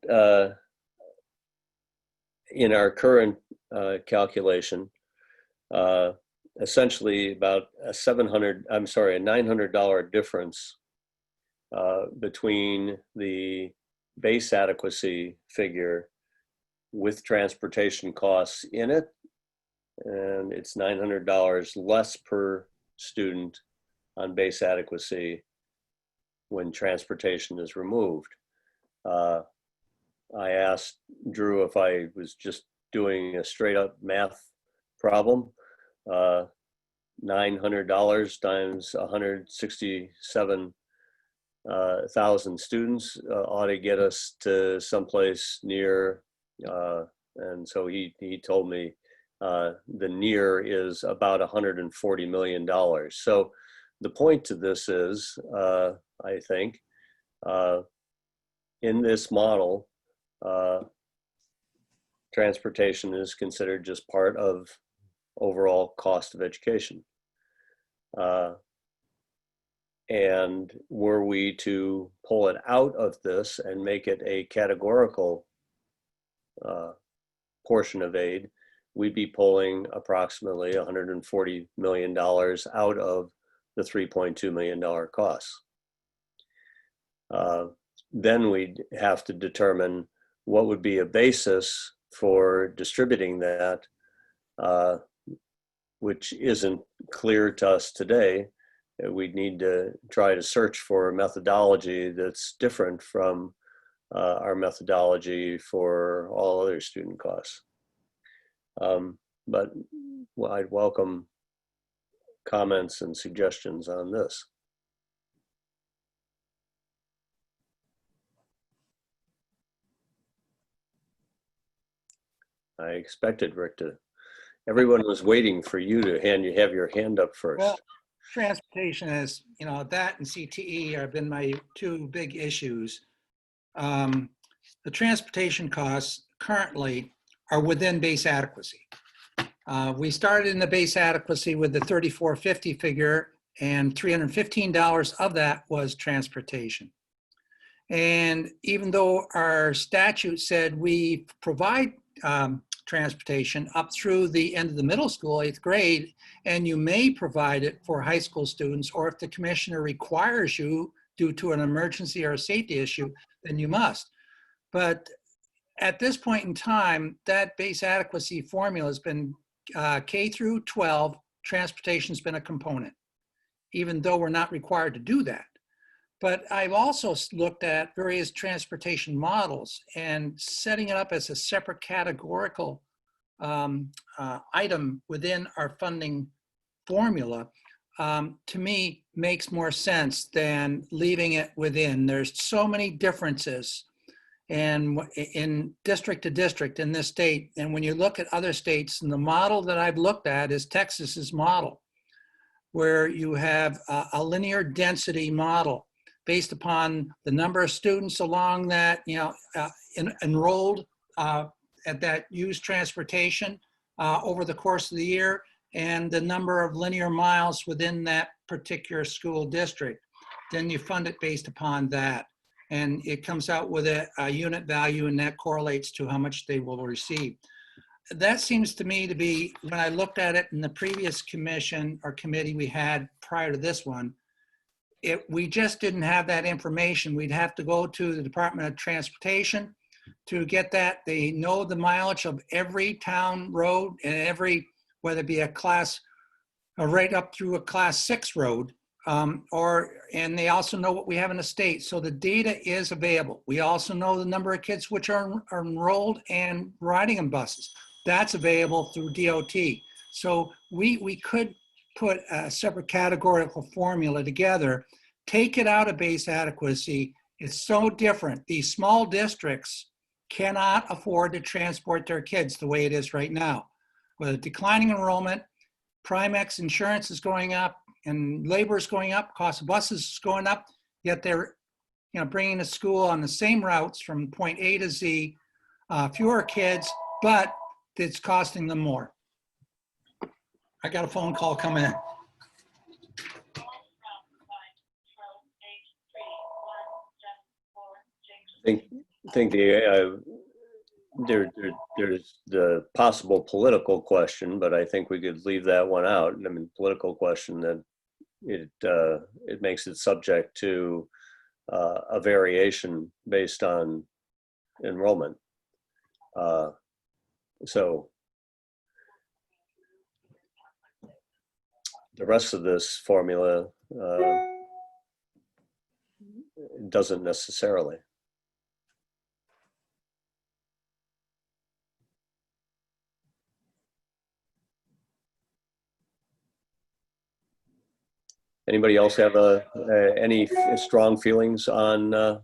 in our current calculation, essentially about a $900 difference between the base adequacy figure with transportation costs in it, and it's $900 less per student on base adequacy when transportation is removed. I asked Drew if I was just doing a straight up math problem. $900 times 167,000 students ought to get us to someplace near, and so he told me the near is about $140 million. So the point to this is, I think, in this model, transportation is considered just part of overall cost of education. And were we to pull it out of this and make it a categorical portion of aid, we'd be pulling approximately $140 million out of the $3.2 million costs. Then we'd have to determine what would be a basis for distributing that, which isn't clear to us today. We'd need to try to search for a methodology that's different from our methodology for all other student costs. But I'd welcome comments and suggestions on this. I expected Rick to, everyone was waiting for you to have your hand up first. Well, transportation is, that and CTE have been my two big issues. The transportation costs currently are within base adequacy. We started in the base adequacy with the 3450 figure, and $315 of that was transportation. And even though our statute said we provide transportation up through the end of the middle school, 8th grade, and you may provide it for high school students, or if the commissioner requires you due to an emergency or a safety issue, then you must. But at this point in time, that base adequacy formula has been K through 12, transportation has been a component, even though we're not required to do that. But I've also looked at various transportation models and setting it up as a separate categorical item within our funding formula, to me, makes more sense than leaving it within. There's so many differences and in district to district in this state. And when you look at other states, and the model that I've looked at is Texas's model, where you have a linear density model based upon the number of students along that, enrolled that use transportation over the course of the year, and the number of linear miles within that particular school district. Then you fund it based upon that. And it comes out with a unit value, and that correlates to how much they will receive. That seems to me to be, when I looked at it in the previous commission or committee we had prior to this one, we just didn't have that information. We'd have to go to the Department of Transportation to get that. They know the mileage of every town road and every, whether it be a class, right up through a class 6 road, and they also know what we have in the state. So the data is available. We also know the number of kids which are enrolled and riding in buses. That's available through DOT. So we could put a separate categorical formula together, take it out of base adequacy. It's so different. These small districts cannot afford to transport their kids the way it is right now. With a declining enrollment, Primex insurance is going up, and labor is going up, cost of buses is going up, yet they're bringing the school on the same routes from point A to Z, fewer kids, but it's costing them more. I got a phone call coming in. I think there's the possible political question, but I think we could leave that one out. I mean, political question that it makes it subject to a variation based on enrollment. So the rest of this formula doesn't necessarily. Anybody else have any strong feelings on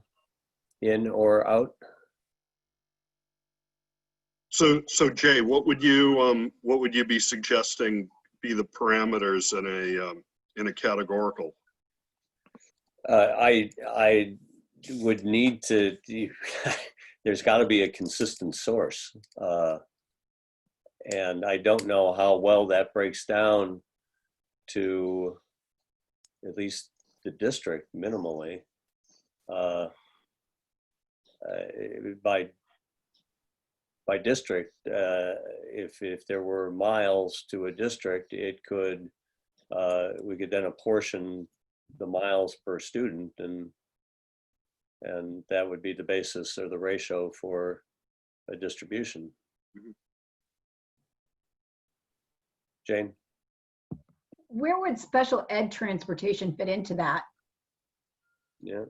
in or out? So Jay, what would you be suggesting be the parameters in a categorical? I would need to. There's got to be a consistent source, and I don't know how well that breaks down to at least the district minimally. By district, if there were miles to a district, it could we could then apportion the miles per student, and that would be the basis or the ratio for a distribution. Jane? Where would special ed transportation fit into that? Yeah.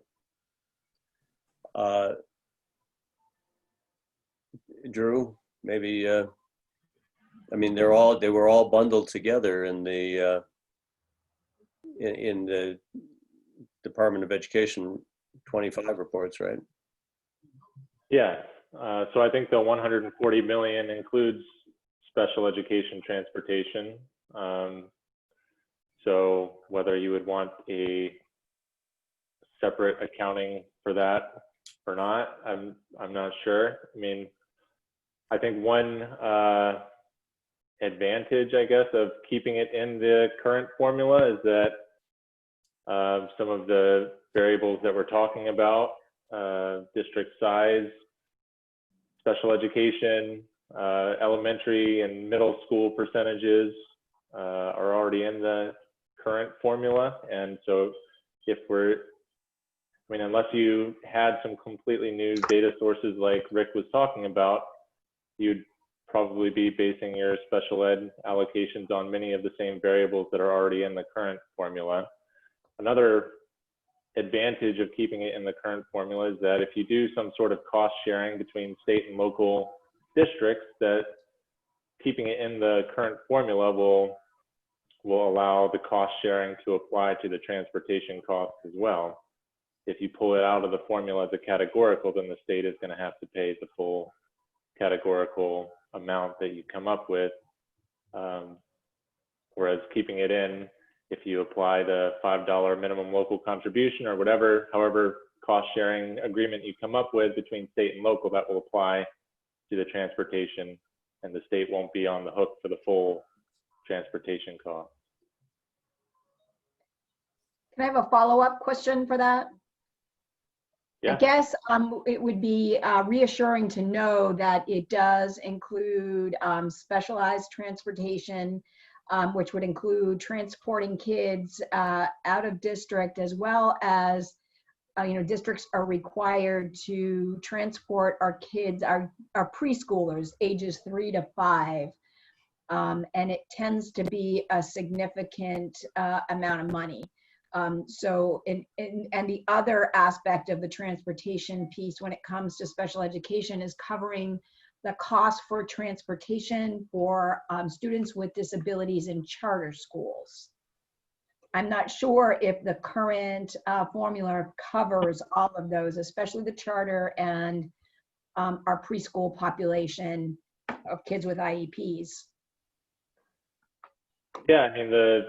Drew, maybe, I mean, they were all bundled together in the Department of Education 25 reports, right? Yeah, so I think the 140 million includes special education transportation. So whether you would want a separate accounting for that or not, I'm not sure. I mean, I think one advantage, I guess, of keeping it in the current formula is that some of the variables that we're talking about, district size, special education, elementary and middle school percentages are already in the current formula. And so if unless you had some completely new data sources like Rick was talking about, you'd probably be basing your special ed allocations on many of the same variables that are already in the current formula. Another advantage of keeping it in the current formula is that if you do some sort of cost sharing between state and local districts, that keeping it in the current formula will allow the cost sharing to apply to the transportation costs as well. If you pull it out of the formula as a categorical, then the state is going to have to pay the full categorical amount that you come up with. Whereas keeping it in, if you apply the $5 minimum local contribution or however cost sharing agreement you come up with between state and local, that will apply to the transportation, and the state won't be on the hook for the full transportation cost. Can I have a follow-up question for that? Yeah. I guess it would be reassuring to know that it does include specialized transportation, which would include transporting kids out of district, as well as districts are required to transport our kids, our preschoolers, ages 3 to 5. And it tends to be a significant amount of money. And the other aspect of the transportation piece when it comes to special education is covering the cost for transportation for students with disabilities in charter schools. I'm not sure if the current formula covers all of those, especially the charter and our preschool population of kids with IEPs. Yeah, I mean, the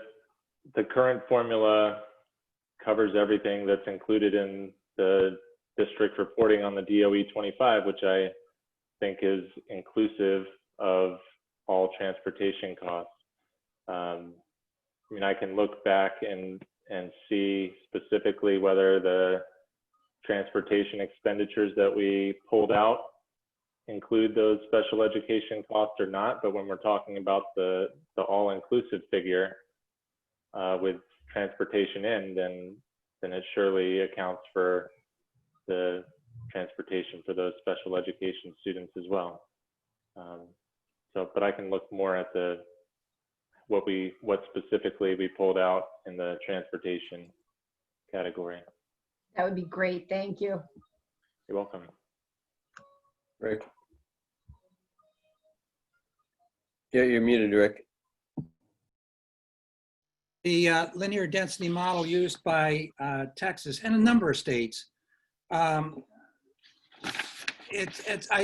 current formula covers everything that's included in the district reporting on the DOE 25, which I think is inclusive of all transportation costs. I can look back and see specifically whether the transportation expenditures that we pulled out include those special education costs or not. But when we're talking about the all-inclusive figure with transportation in, then it surely accounts for the transportation for those special education students as well. But I can look more at what specifically we pulled out in the transportation category. That would be great. Thank you. You're welcome. Rick. Yeah, you're muted, Rick. The linear density model used by Texas and a number of states. I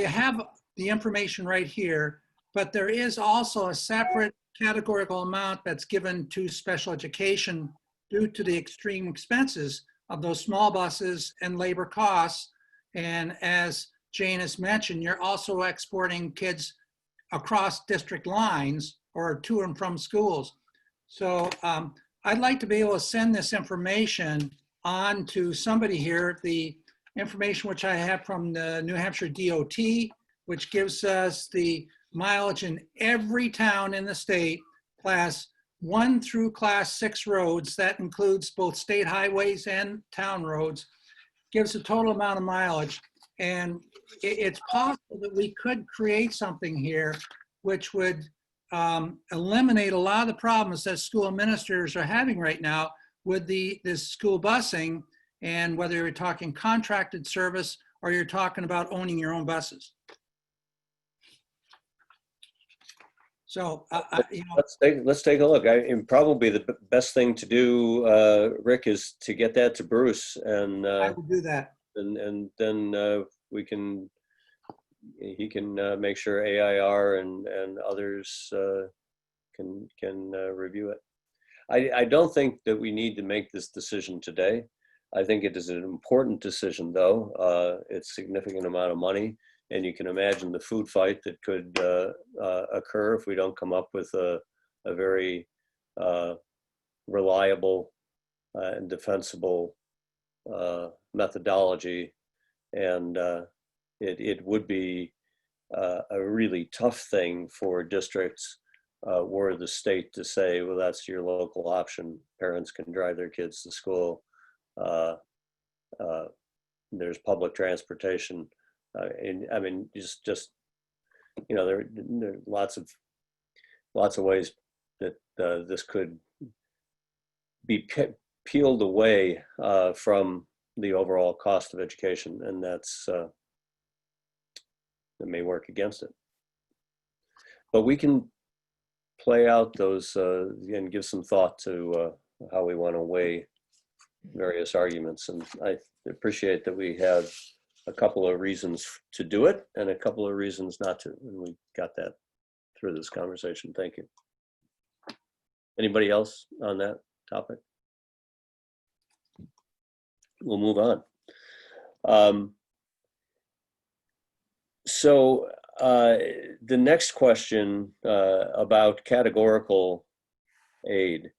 have the information right here, but there is also a separate categorical amount that's given to special education due to the extreme expenses of those small buses and labor costs. And as Jane has mentioned, you're also exporting kids across district lines or to and from schools. So I'd like to be able to send this information on to somebody here. The information which I have from the New Hampshire DOT, which gives us the mileage in every town in the state, class 1 through class 6 roads. That includes both state highways and town roads, gives a total amount of mileage. And it's possible that we could create something here which would eliminate a lot of the problems that school administrators are having right now with this school busing, and whether you're talking contracted service or you're talking about owning your own buses. So, let's take a look. And probably the best thing to do, Rick, is to get that to Bruce, and I will do that. And then he can make sure AIR and others can review it. I don't think that we need to make this decision today. I think it is an important decision, though. It's a significant amount of money, and you can imagine the food fight that could occur if we don't come up with a very reliable and defensible methodology, and it would be a really tough thing for districts were the state to say, well, that's your local option. Parents can drive their kids to school. There's public transportation. And I mean, just you know, there are lots of ways that this could be peeled away from the overall cost of education, and that's that may work against it. But we can play out those and give some thought to how we want to weigh various arguments. And I appreciate that we had a couple of reasons to do it and a couple of reasons not to, and we got that through this conversation. Thank you. Anybody else on that topic? We'll move on. So the next question about categorical aid.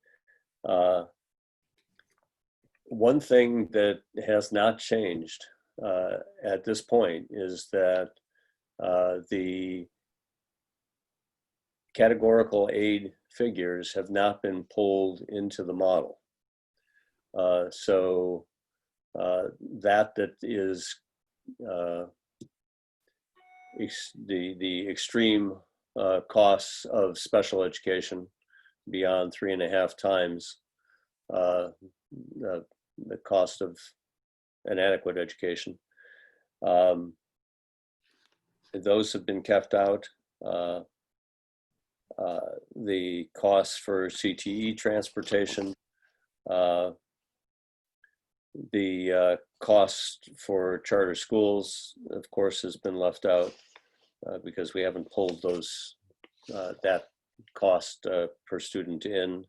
One thing that has not changed at this point is that the categorical aid figures have not been pulled into the model. So that is the extreme costs of special education beyond 3.5 times the cost of an adequate education. Those have been kept out. The costs for CTE transportation, the cost for charter schools, of course, has been left out because we haven't pulled those that cost per student in.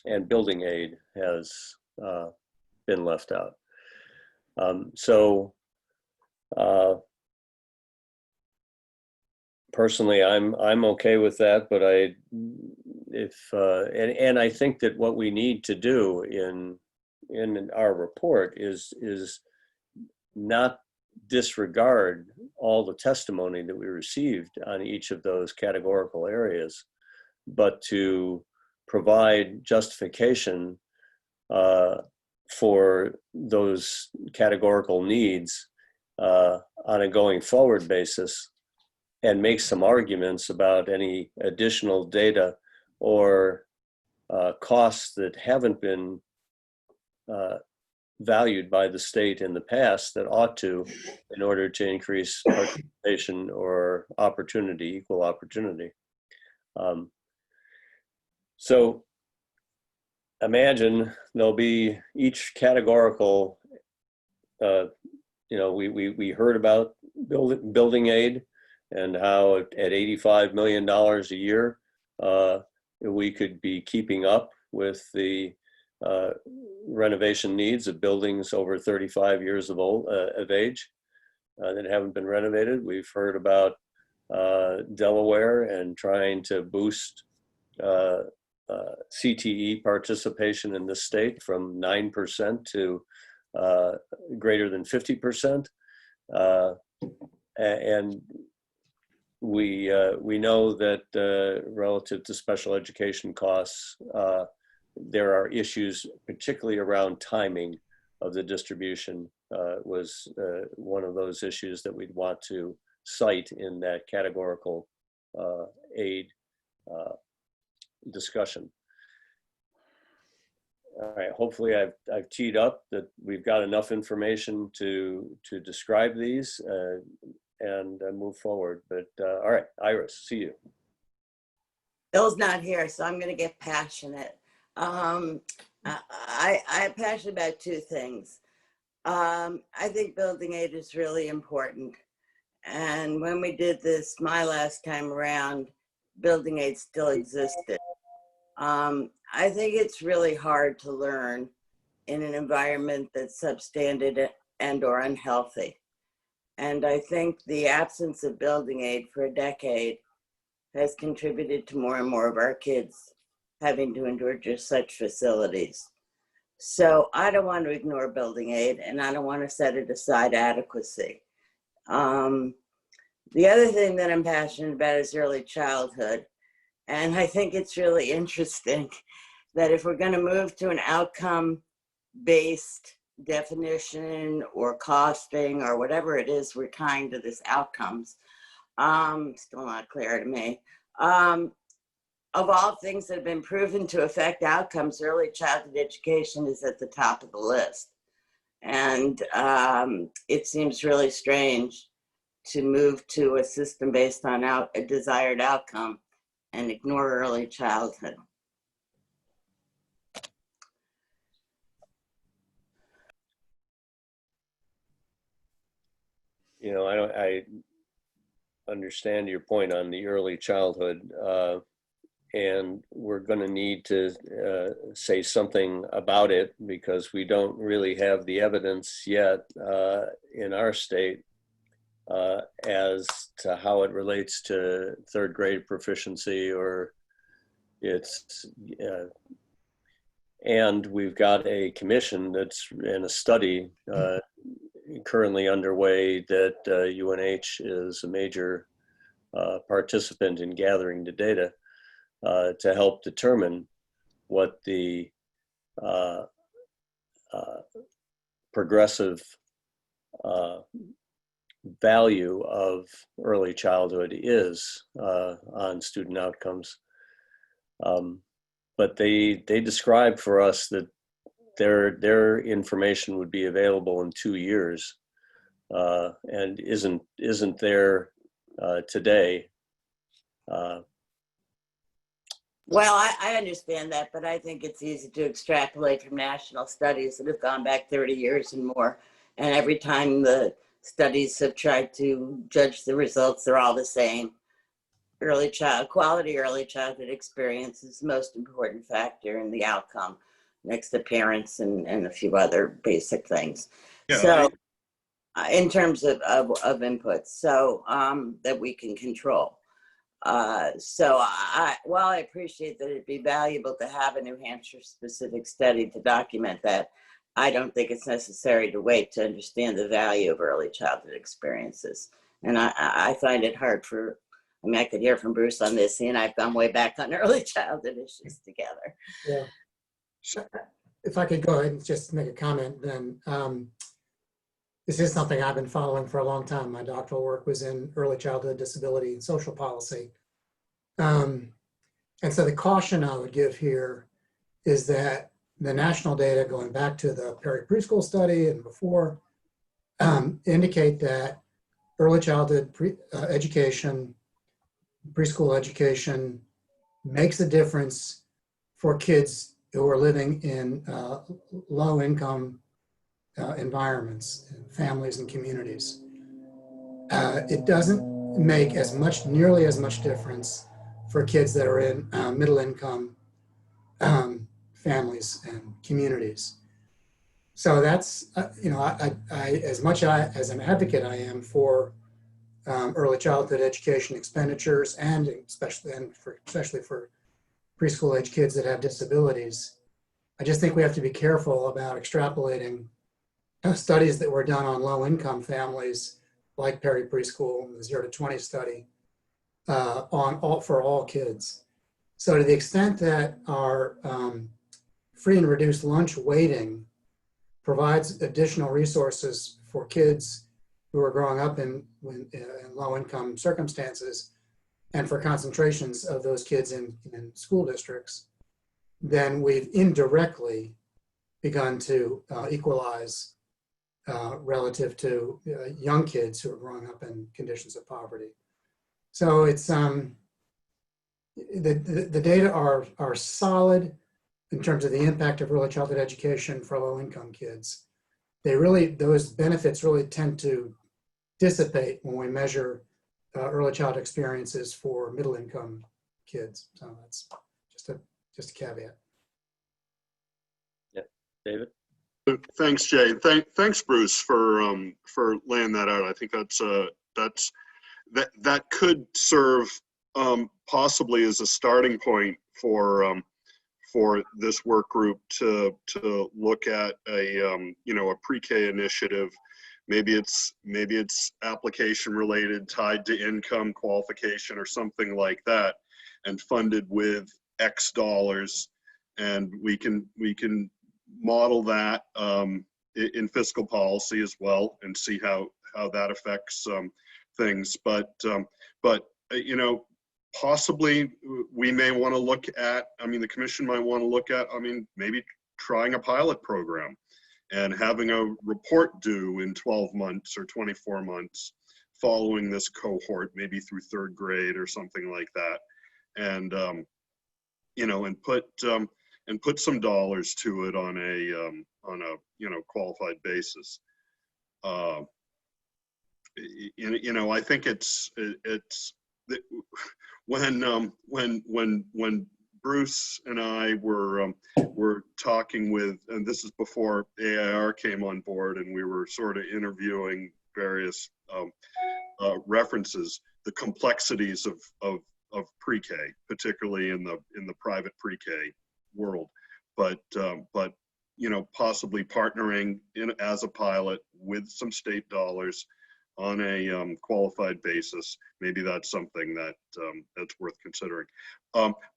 And building aid has been left out. Personally, I'm okay with that, but I think that what we need to do in our report is not disregard all the testimony that we received on each of those categorical areas, but to provide justification for those categorical needs on a going forward basis, and make some arguments about any additional data or costs that haven't been valued by the state in the past that ought to, in order to increase participation or opportunity, equal opportunity. So imagine there'll be each categorical, we heard about building aid and how at $85 million a year, we could be keeping up with the renovation needs of buildings over 35 years of age that haven't been renovated. We've heard about Delaware and trying to boost CTE participation in the state from 9% to greater than 50%. And we know that relative to special education costs, there are issues, particularly around timing of the distribution, was one of those issues that we'd want to cite in that categorical aid discussion. All right, hopefully I've teed up that we've got enough information to describe these and move forward. But all right, Iris, see you. Bill's not here, so I'm going to get passionate. I'm passionate about two things. I think building aid is really important. And when we did this my last time around, building aid still existed. I think it's really hard to learn in an environment that's substandard and or unhealthy. And I think the absence of building aid for a decade has contributed to more and more of our kids having to endure just such facilities. So I don't want to ignore building aid, and I don't want to set it aside adequacy. The other thing that I'm passionate about is early childhood. And I think it's really interesting that if we're going to move to an outcome-based definition or costing or whatever it is we're tying to this outcomes, still not clear to me. Of all things that have been proven to affect outcomes, early childhood education is at the top of the list. And it seems really strange to move to a system based on a desired outcome and ignore early childhood. You know, I understand your point on the early childhood, and we're going to need to say something about it because we don't really have the evidence yet in our state as to how it relates to third grade proficiency or it's, and we've got a commission that's in a study currently underway that UNH is a major participant in gathering the data to help determine what the progressive value of early childhood is on student outcomes. But they describe for us that their information would be available in 2 years and isn't there today. Well, I understand that, but I think it's easy to extrapolate from national studies that have gone back 30 years and more. And every time the studies have tried to judge the results, they're all the same. Quality early childhood experience is the most important factor in the outcome, next to parents and a few other basic things. Yeah, so in terms of inputs, so that we can control. While I appreciate that it'd be valuable to have a New Hampshire specific study to document that, I don't think it's necessary to wait to understand the value of early childhood experiences. And I find it hard for, I mean, I could hear from Bruce on this. He and I've gone way back on early childhood issues together. Yeah. If I could go ahead and just make a comment, then this is something I've been following for a long time. My doctoral work was in early childhood disability and social policy. And so the caution I would give here is that the national data going back to the Perry preschool study and before indicate that early childhood education, preschool education makes a difference for kids who are living in low income environments, families and communities. It doesn't make nearly as much difference for kids that are in middle income families and communities. So that's, I as much as an advocate I am for early childhood education expenditures and especially for preschool age kids that have disabilities, I just think we have to be careful about extrapolating studies that were done on low income families like Perry Preschool, the 0 to 20 study, for all kids. So to the extent that our free and reduced lunch weighting provides additional resources for kids who are growing up in low income circumstances and for concentrations of those kids in school districts, then we've indirectly begun to equalize relative to young kids who are growing up in conditions of poverty. So it's the data are solid in terms of the impact of early childhood education for low-income kids. Those benefits really tend to dissipate when we measure early childhood experiences for middle-income kids. So that's just a caveat. Yeah, David. Thanks, Jay. Thanks, Bruce, for laying that out. I think that could serve possibly as a starting point for for this work group to look at a a pre-K initiative. Maybe it's application related, tied to income qualification or something like that, and funded with X dollars, and we can model that in fiscal policy as well and see how that affects things. But possibly we may want to look at, the commission might want to look at, maybe trying a pilot program and having a report due in 12 months or 24 months following this cohort, maybe through 3rd grade or something like that. And, and put some dollars to it on a qualified basis. I think it's when Bruce and I were talking with, and this is before AIR came on board, and we were sort of interviewing various references, the complexities of pre-K, particularly in the private pre-K world, but possibly partnering as a pilot with some state dollars on a qualified basis. Maybe that's something that's worth considering.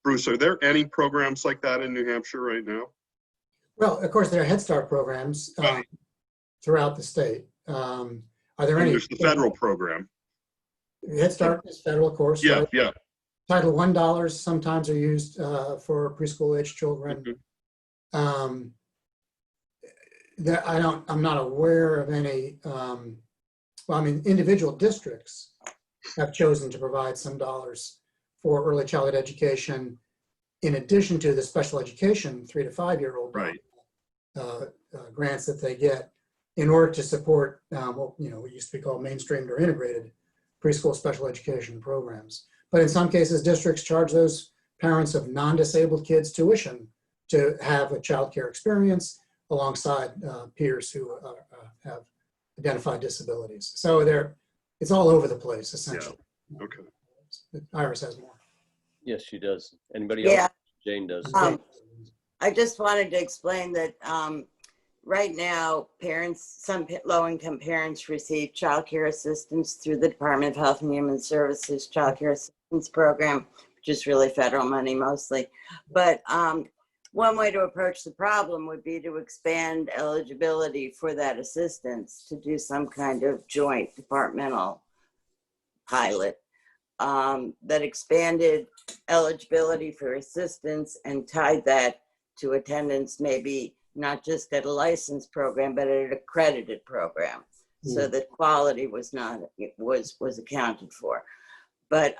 Bruce, are there any programs like that in New Hampshire right now? Well, of course, there are Head Start programs throughout the state. Are there any? There's the federal program. Head Start is federal, of course. Yeah, right? yeah. Title I dollars sometimes are used for preschool age children. Mm-hmm. I'm not aware of any. Individual districts have chosen to provide some dollars for early childhood education, in addition to the special education 3 to 5 year old grants that they get in order to support what used to be called mainstreamed or integrated preschool special education programs. But in some cases, districts charge those parents of non-disabled kids tuition to have a child care experience alongside peers who have identified disabilities. So it's all over the place, essentially. Yeah. Okay. Iris has more. Yes, she does. Anybody else? Jane does. I just wanted to explain that right now, some low-income parents receive child care assistance through the Department of Health and Human Services Child Care Assistance Program, which is really federal money mostly. But one way to approach the problem would be to expand eligibility for that assistance, to do some kind of joint departmental pilot that expanded eligibility for assistance and tied that to attendance, maybe not just at a licensed program, but at an accredited program, so that quality was accounted for. But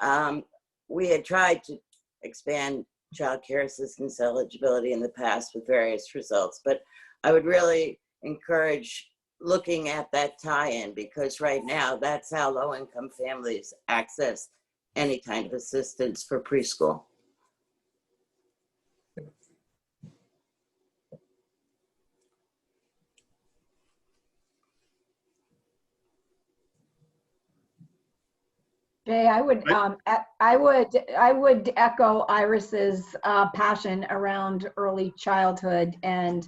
we had tried to expand child care assistance eligibility in the past with various results, but I would really encourage looking at that tie-in, because right now that's how low-income families access any kind of assistance for preschool. Jay, I would echo Iris's passion around early childhood and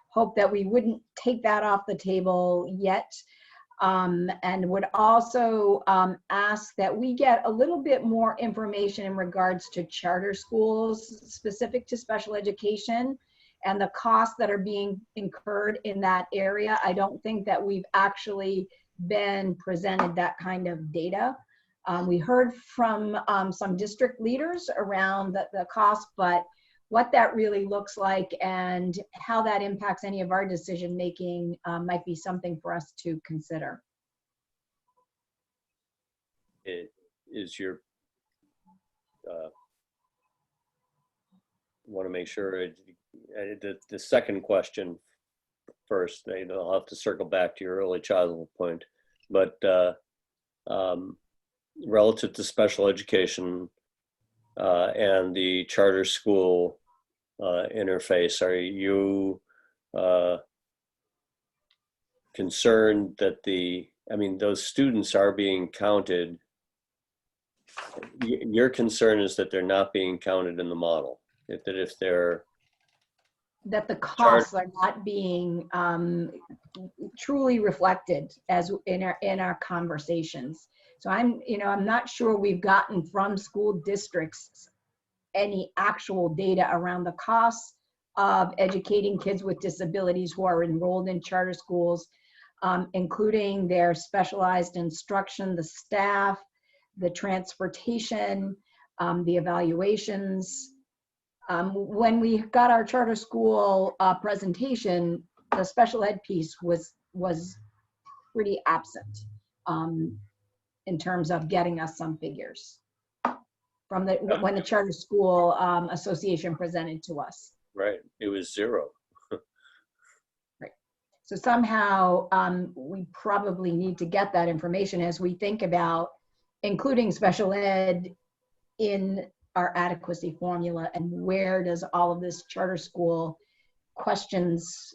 hope that we wouldn't take that off the table yet, and would also ask that we get a little bit more information in regards to charter schools specific to special education and the costs that are being incurred in that area. I don't think that we've actually been presented that kind of data. We heard from some district leaders around the cost, but what that really looks like and how that impacts any of our decision making might be something for us to consider. Is your want to make sure the second question first. I'll have to circle back to your early childhood point, but relative to special education and the charter school interface, are you concerned that those students are being counted? Your concern is that they're not being counted in the model. If they're that the costs are not being truly reflected as in our conversations. So I'm not sure we've gotten from school districts any actual data around the costs of educating kids with disabilities who are enrolled in charter schools, including their specialized instruction, the staff, the transportation, the evaluations. When we got our charter school presentation, the special ed piece was pretty absent in terms of getting us some figures from when the Charter School Association presented to us. Right, it was zero. Right. So somehow we probably need to get that information as we think about including special ed in our adequacy formula, and where does all of this charter school questions,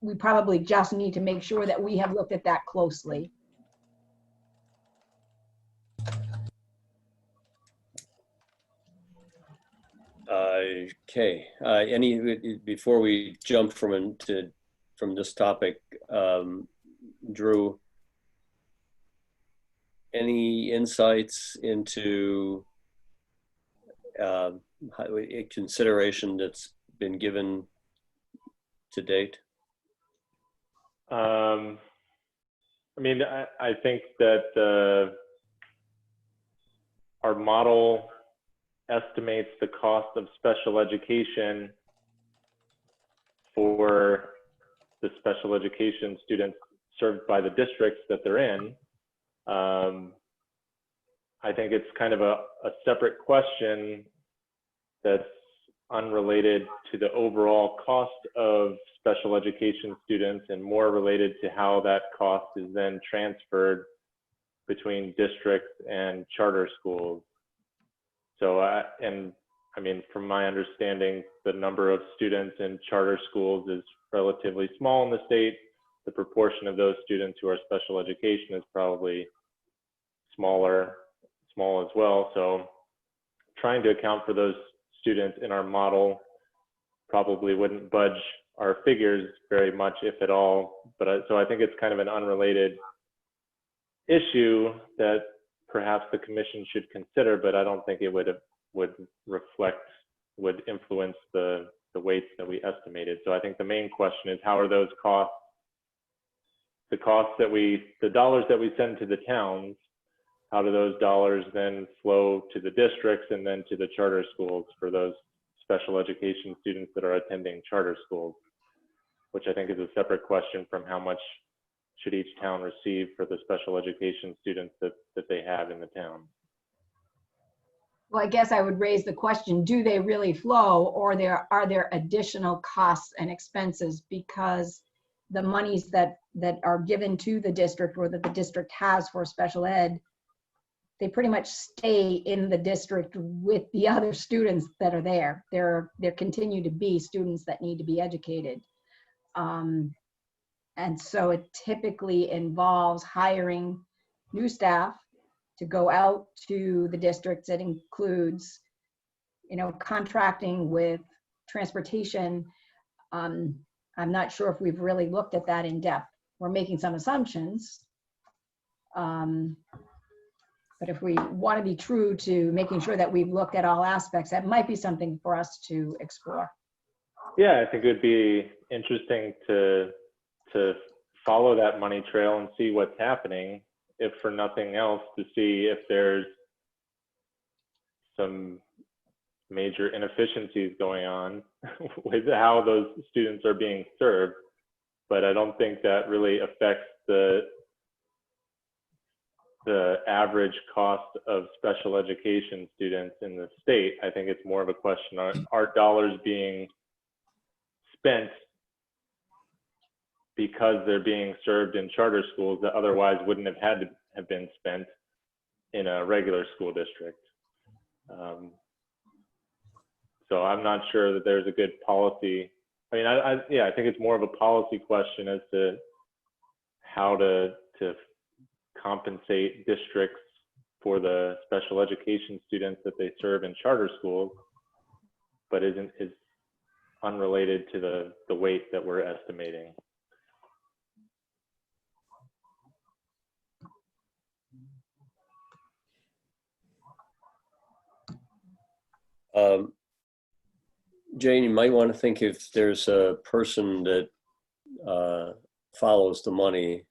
we probably just need to make sure that we have looked at that closely. Okay, before we jump from this topic, Drew, any insights into consideration that's been given to date? I mean, I think that our model estimates the cost of special education for the special education students served by the districts that they're in. I think it's kind of a separate question that's unrelated to the overall cost of special education students and more related to how that cost is then transferred between districts and charter schools. So, and I mean, from my understanding, the number of students in charter schools is relatively small in the state. The proportion of those students who are special education is probably small as well. So trying to account for those students in our model probably wouldn't budge our figures very much, if at all. But so I think it's kind of an unrelated issue that perhaps the commission should consider, but I don't think it would influence the weights that we estimated. So I think the main question is, how are those costs, the dollars that we send to the towns, how do those dollars then flow to the districts and then to the charter schools for those special education students that are attending charter schools, which I think is a separate question from how much should each town receive for the special education students that they have in the town. Well, I guess I would raise the question, do they really flow, or are there additional costs and expenses because the monies that are given to the district or that the district has for special ed, they pretty much stay in the district with the other students that are there. There continue to be students that need to be educated. And so it typically involves hiring new staff to go out to the districts. It includes, contracting with transportation. I'm not sure if we've really looked at that in depth. We're making some assumptions. But if we want to be true to making sure that we've looked at all aspects, that might be something for us to explore. Yeah, I think it would be interesting to follow that money trail and see what's happening, if for nothing else, to see if there's some major inefficiencies going on with how those students are being served. But I don't think that really affects the average cost of special education students in the state. I think it's more of a question, are dollars being spent because they're being served in charter schools that otherwise wouldn't have had to have been spent in a regular school district. So I'm not sure that there's a good policy. I mean, I think it's more of a policy question as to how to compensate districts for the special education students that they serve in charter schools, but unrelated to the weight that we're estimating. Jane, you might want to think if there's a person that follows the money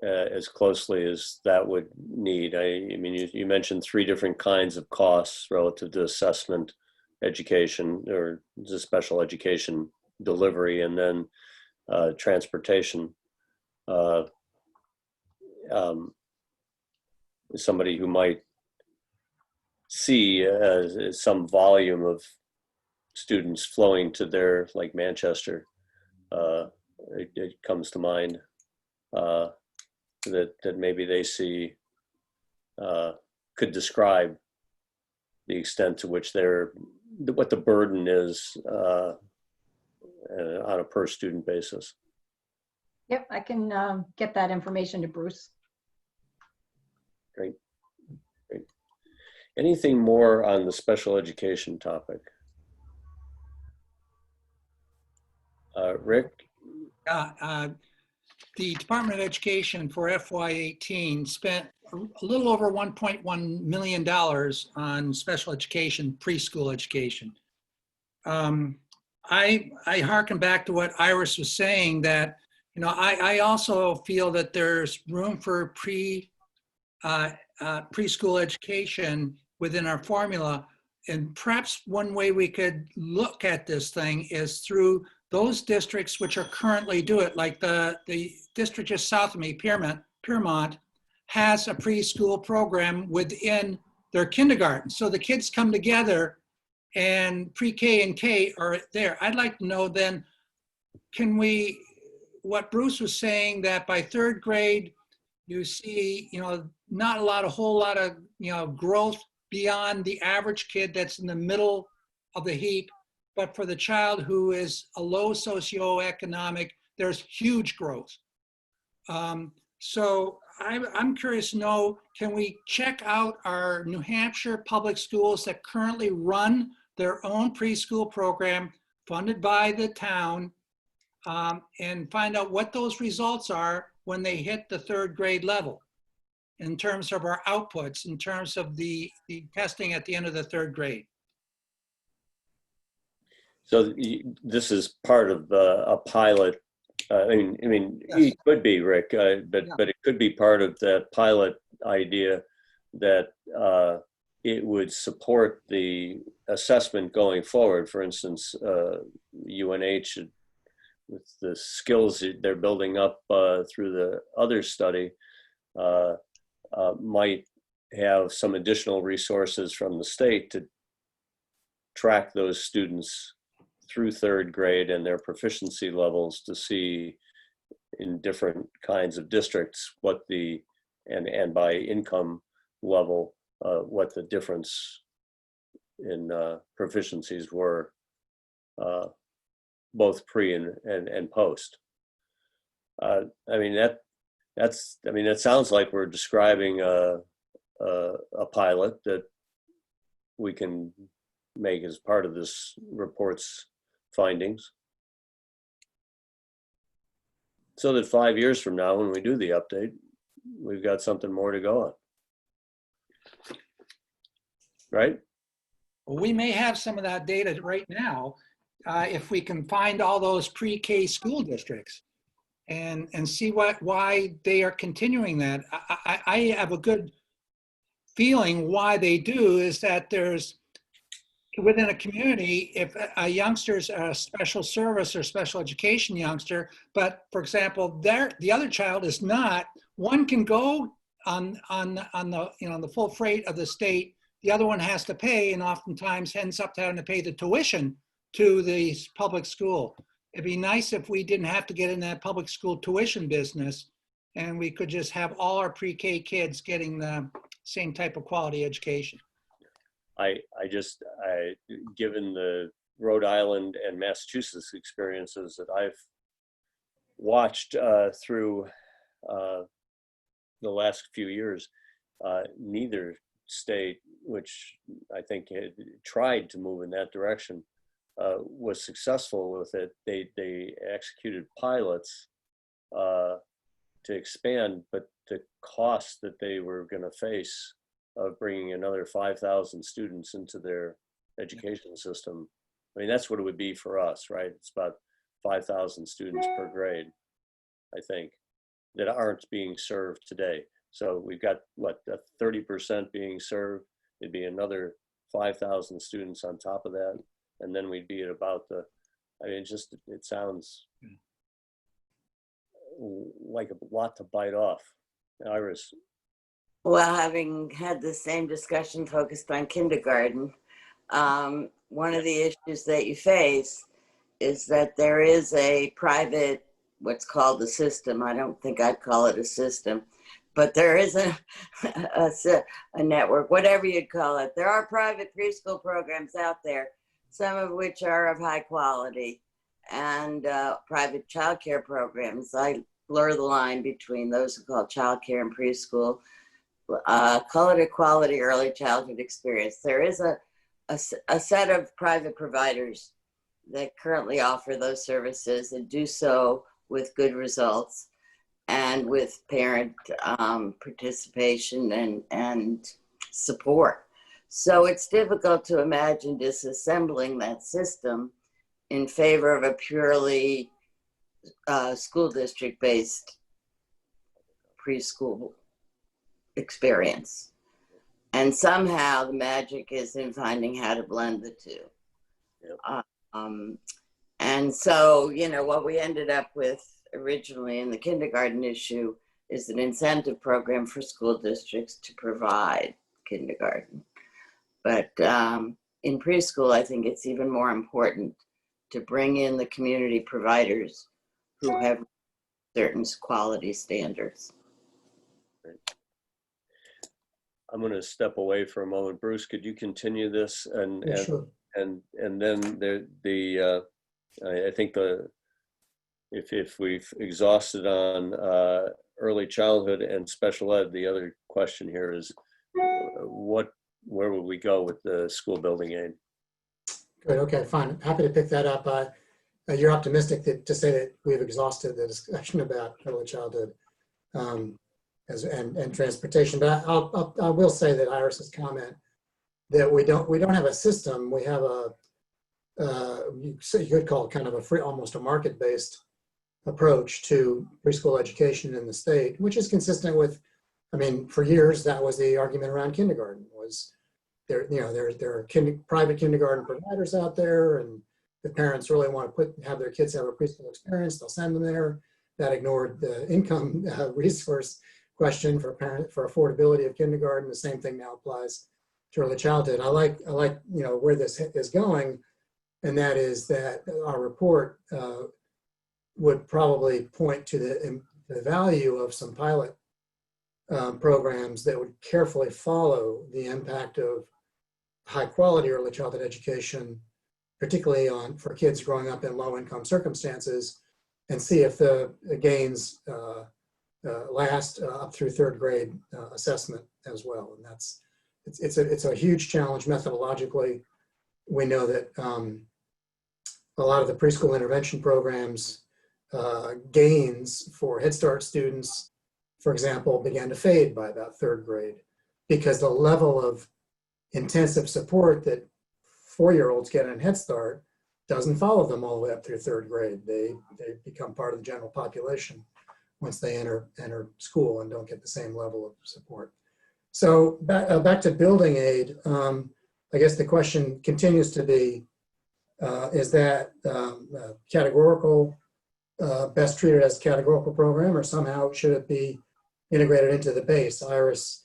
as closely as that would need. I mean, you mentioned 3 different kinds of costs relative to assessment, education, or the special education delivery, and then transportation. Somebody who might see some volume of students flowing to their, like Manchester, it comes to mind that maybe they see could describe the extent to which what the burden is on a per student basis. Yep, I can get that information to Bruce. Great. Great. Anything more on the special education topic? Rick? The Department of Education for FY18 spent a little over $1.1 million on special education, preschool education. I hearken back to what Iris was saying, that, you know, I also feel that there's room for preschool education within our formula. And perhaps one way we could look at this thing is through those districts which are currently do it, like the district just south of me, Piermont, has a preschool program within their kindergarten. So the kids come together and pre-K and K are there. I'd like to know then, what Bruce was saying, that by 3rd grade, you see, you know, not a whole lot of, you know, growth beyond the average kid that's in the middle of the heap. But for the child who is a low socioeconomic, there's huge growth. So I'm curious to know, can we check out our New Hampshire public schools that currently run their own preschool program funded by the town, and find out what those results are when they hit the 3rd grade level in terms of our outputs, in terms of the testing at the end of the 3rd grade. So this is part of a pilot. I mean, yes. It could be, Rick, but it could be part of that pilot idea that it would support the assessment going forward. For instance, UNH, with the skills they're building up through the other study, might have some additional resources from the state to track those students through 3rd grade and their proficiency levels, to see in different kinds of districts what and by income level, what the difference in proficiencies were, both pre and post. I mean, it sounds like we're describing a pilot that we can make as part of this report's findings, so that 5 years from now, when we do the update, we've got something more to go on, right? Well, we may have some of that data right now, if we can find all those pre-K school districts and see why they are continuing that. I have a good feeling why they do, is that there's, within a community, if a youngster's a special service or special education youngster, but for example, the other child is not, one can go on the, you know, the full freight of the state, the other one has to pay, and oftentimes ends up having to pay the tuition to the public school. It'd be nice if we didn't have to get in that public school tuition business, and we could just have all our pre-K kids getting the same type of quality education. Given the Rhode Island and Massachusetts experiences that I've watched through the last few years, neither state, which I think had tried to move in that direction, was successful with it. They executed pilots to expand, but the cost that they were going to face of bringing another 5,000 students into their education system, I mean, that's what it would be for us, right? It's about 5,000 students per grade, I think, that aren't being served today. So we've got, what, 30% being served. It'd be another 5,000 students on top of that. And then we'd be at about the, I mean, it sounds like a lot to bite off. Iris. Well, having had the same discussion focused on kindergarten, one of the issues that you face is that there is a private, what's called a system. I don't think I'd call it a system, but there is a network, whatever you'd call it. There are private preschool programs out there, some of which are of high quality, and private childcare programs. I blur the line between those who call childcare and preschool. Call it a quality early childhood experience. There is a set of private providers that currently offer those services and do so with good results and with parent participation and support. So it's difficult to imagine disassembling that system in favor of a purely school district-based preschool experience. And somehow the magic is in finding how to blend the two. Yep. And so, you know, what we ended up with originally in the kindergarten issue is an incentive program for school districts to provide kindergarten. But in preschool, I think it's even more important to bring in the community providers who have certain quality standards. I'm going to step away for a moment. Bruce, could you continue this? And Sure. And then I think if we've exhausted on early childhood and special ed, the other question here is where would we go with the school building aid? Good. Okay, fine. Happy to pick that up. You're optimistic to say that we've exhausted the discussion about early childhood and transportation. But I will say that Iris's comment that we don't have a system. We have you could call it kind of a free, almost a market-based approach to preschool education in the state, which is consistent with, I mean, for years that was the argument around kindergarten was there are private kindergarten providers out there, and if parents really want to have their kids have a preschool experience, they'll send them there. That ignored the income resource question for affordability of kindergarten. The same thing now applies to early childhood. I like where this is going, and that is that our report would probably point to the value of some pilot programs that would carefully follow the impact of high quality early childhood education, particularly for kids growing up in low income circumstances, and see if the gains last up through third grade assessment as well. And it's a huge challenge methodologically. We know that a lot of the preschool intervention programs gains for Head Start students, for example, began to fade by about third grade because the level of intensive support that 4-year-olds get in Head Start doesn't follow them all the way up through third grade. They become part of the general population once they enter school and don't get the same level of support. So back to building aid, I guess the question continues to be, is that categorical, best treated as a categorical program, or somehow should it be integrated into the base? Iris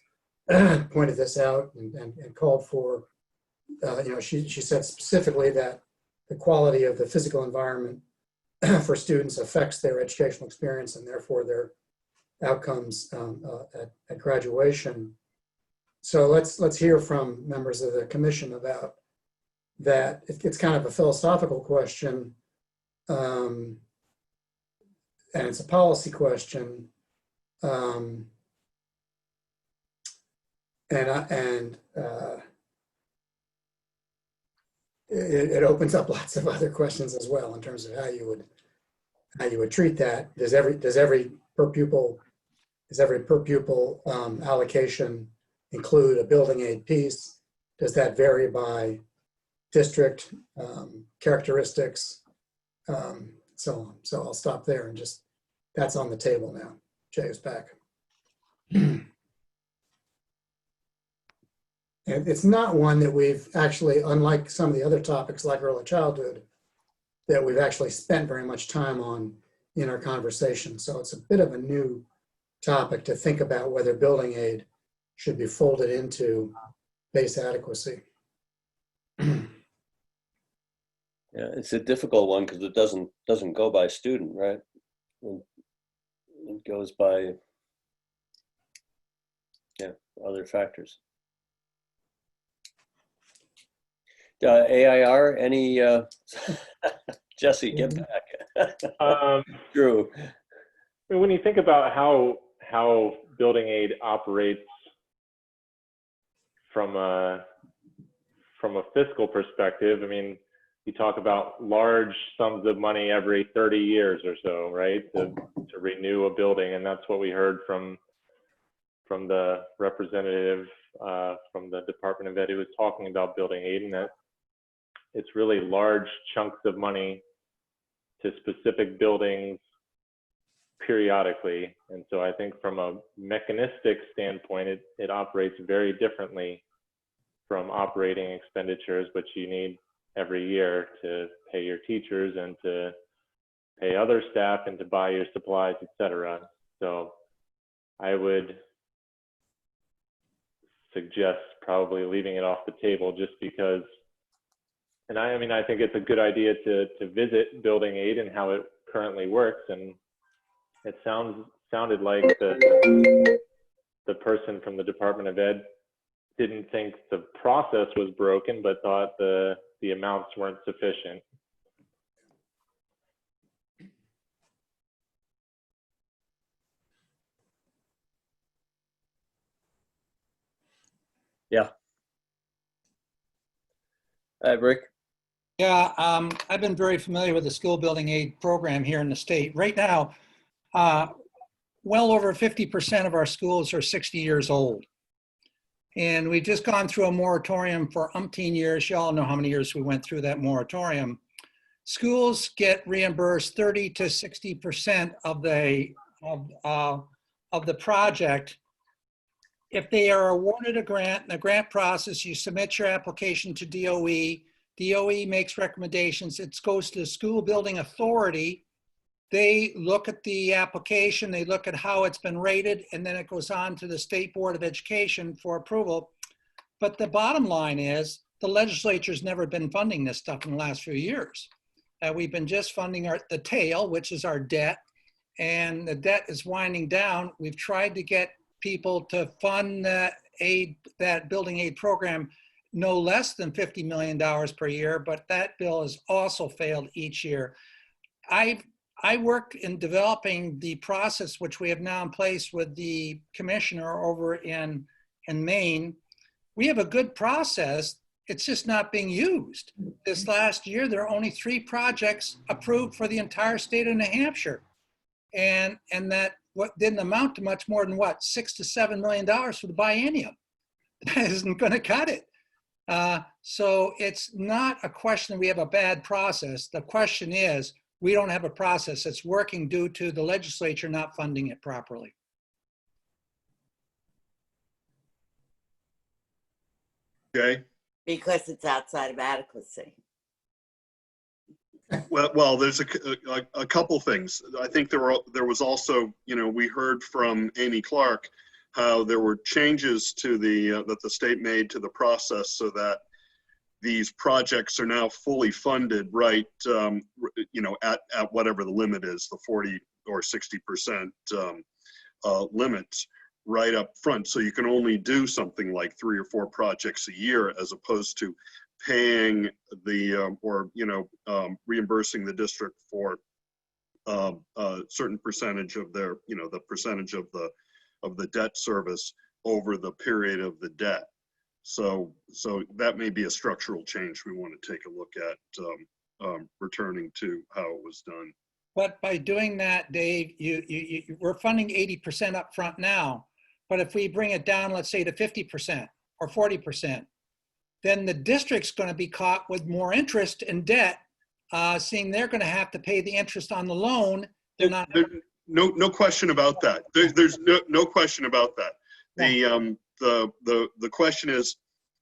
pointed this out and called for, she said specifically that the quality of the physical environment for students affects their educational experience and therefore their outcomes at graduation. So let's hear from members of the commission about that. It's kind of a philosophical question, and it's a policy question. it opens up lots of other questions as well in terms of how you would treat that. Does every per pupil allocation include a building aid piece? Does that vary by district characteristics, so on? So I'll stop there and just, that's on the table now. Jay is back. And it's not one that we've actually, unlike some of the other topics like early childhood, that we've actually spent very much time on in our conversation. So it's a bit of a new topic to think about whether building aid should be folded into base adequacy. Yeah, it's a difficult one because it doesn't go by student, right? It goes by, yeah, other factors. AIR, any, Jesse, get back. Drew. When you think about how building aid operates from a fiscal perspective, I mean, you talk about large sums of money every 30 years or so, right, to renew a building, and that's what we heard from the representative from the Department of Ed who was talking about building aid, and that it's really large chunks of money to specific buildings periodically. And so I think from a mechanistic standpoint, it operates very differently from operating expenditures, which you need every year to pay your teachers and to pay other staff and to buy your supplies, etc. So I would suggest probably leaving it off the table just because, and I mean, I think it's a good idea to visit building aid and how it currently works. And it sounded like the person from the Department of Ed didn't think the process was broken, but thought the amounts weren't sufficient. Yeah. Rick? Yeah, I've been very familiar with the school building aid program here in the state. Right now, well over 50% of our schools are 60 years old. And we've just gone through a moratorium for umpteen years. You all know how many years we went through that moratorium. Schools get reimbursed 30 to 60% of the project. If they are awarded a grant, in the grant process, you submit your application to DOE. DOE makes recommendations. It goes to the school building authority. They look at the application, they look at how it's been rated, and then it goes on to the State Board of Education for approval. But the bottom line is the legislature's never been funding this stuff in the last few years. We've been just funding the tail, which is our debt, and the debt is winding down. We've tried to get people to fund that building aid program no less than $50 million per year, but that bill has also failed each year. I work in developing the process, which we have now in place with the commissioner over in Maine. We have a good process. It's just not being used. This last year, there are only 3 projects approved for the entire state of New Hampshire. And that what didn't amount to much more than what, $6 to $7 million for the biennium. That isn't going to cut it. So it's not a question that we have a bad process. The question is, we don't have a process that's working due to the legislature not funding it properly. Okay. Because it's outside of adequacy. Well, there's a couple things. I think there was also, we heard from Amy Clark how there were changes to that the state made to the process so that these projects are now fully funded, right? At whatever the limit is, the 40 or 60% limits right up front. So you can only do something like 3 or 4 projects a year, as opposed to paying reimbursing the district for a certain percentage of their, the percentage of the debt service over the period of the debt. So that may be a structural change we want to take a look at, returning to how it was done. But by doing that, Dave, we're funding 80% up front now. But if we bring it down, let's say to 50% or 40%, then the district's going to be caught with more interest and debt, seeing they're going to have to pay the interest on the loan. They're not. No question about that. There's no question about that. The question is,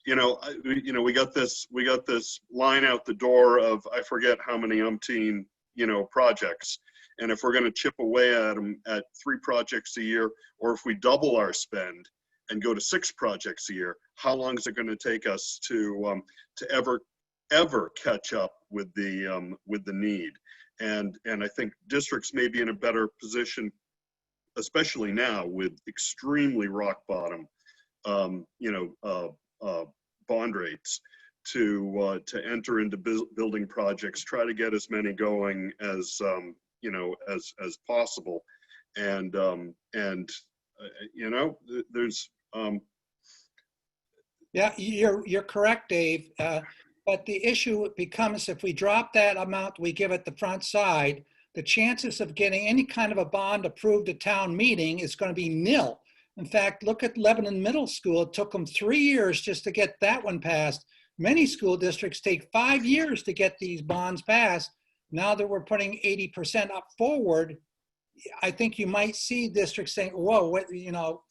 we got this line out the door of, I forget how many umpteen, projects. And if we're going to chip away at them at 3 projects a year, or if we double our spend and go to 6 projects a year, how long is it going to take us to ever catch up with the need? And I think districts may be in a better position, especially now with extremely rock bottom, bond rates, to enter into building projects, try to get as many going as as possible, and there's Yeah, you're correct, Dave. But the issue becomes, if we drop that amount we give at the front side, the chances of getting any kind of a bond approved at town meeting is going to be nil. In fact, look at Lebanon Middle School. It took them 3 years just to get that one passed. Many school districts take 5 years to get these bonds passed. Now that we're putting 80% up forward, I think you might see districts saying, whoa,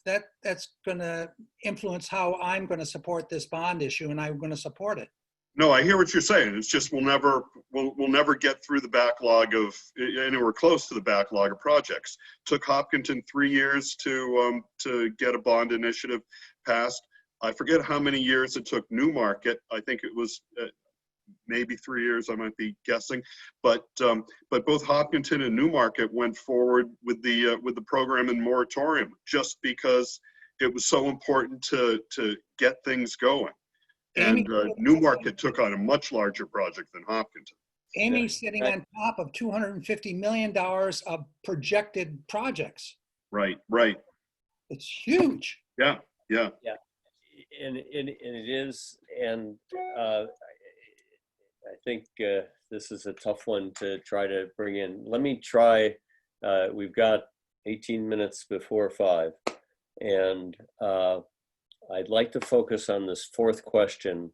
that's going to influence how I'm going to support this bond issue, and I'm going to support it. No, I hear what you're saying. It's just we'll never get through the backlog of anywhere close to the backlog of projects. Took Hopkinton 3 years to get a bond initiative passed. I forget how many years it took Newmarket. I think it was maybe 3 years. I might be guessing, but both Hopkinton and Newmarket went forward with the program in moratorium just because it was so important to get things going. And Newmarket took on a much larger project than Hopkinton. Amy's sitting on top of $250 million of projected projects. Right. It's huge. Yeah. And it is, and I think this is a tough one to try to bring in. Let me try. We've got 18 minutes before 5, and I'd like to focus on this 4th question,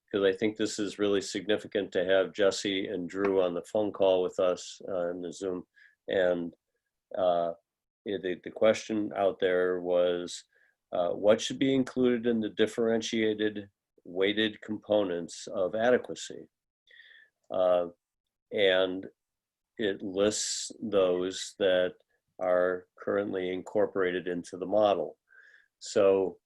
because I think this is really significant to have Jesse and Drew on the phone call with us in the Zoom. And the question out there was, what should be included in the differentiated weighted components of adequacy? And it lists those that are currently incorporated into the model. So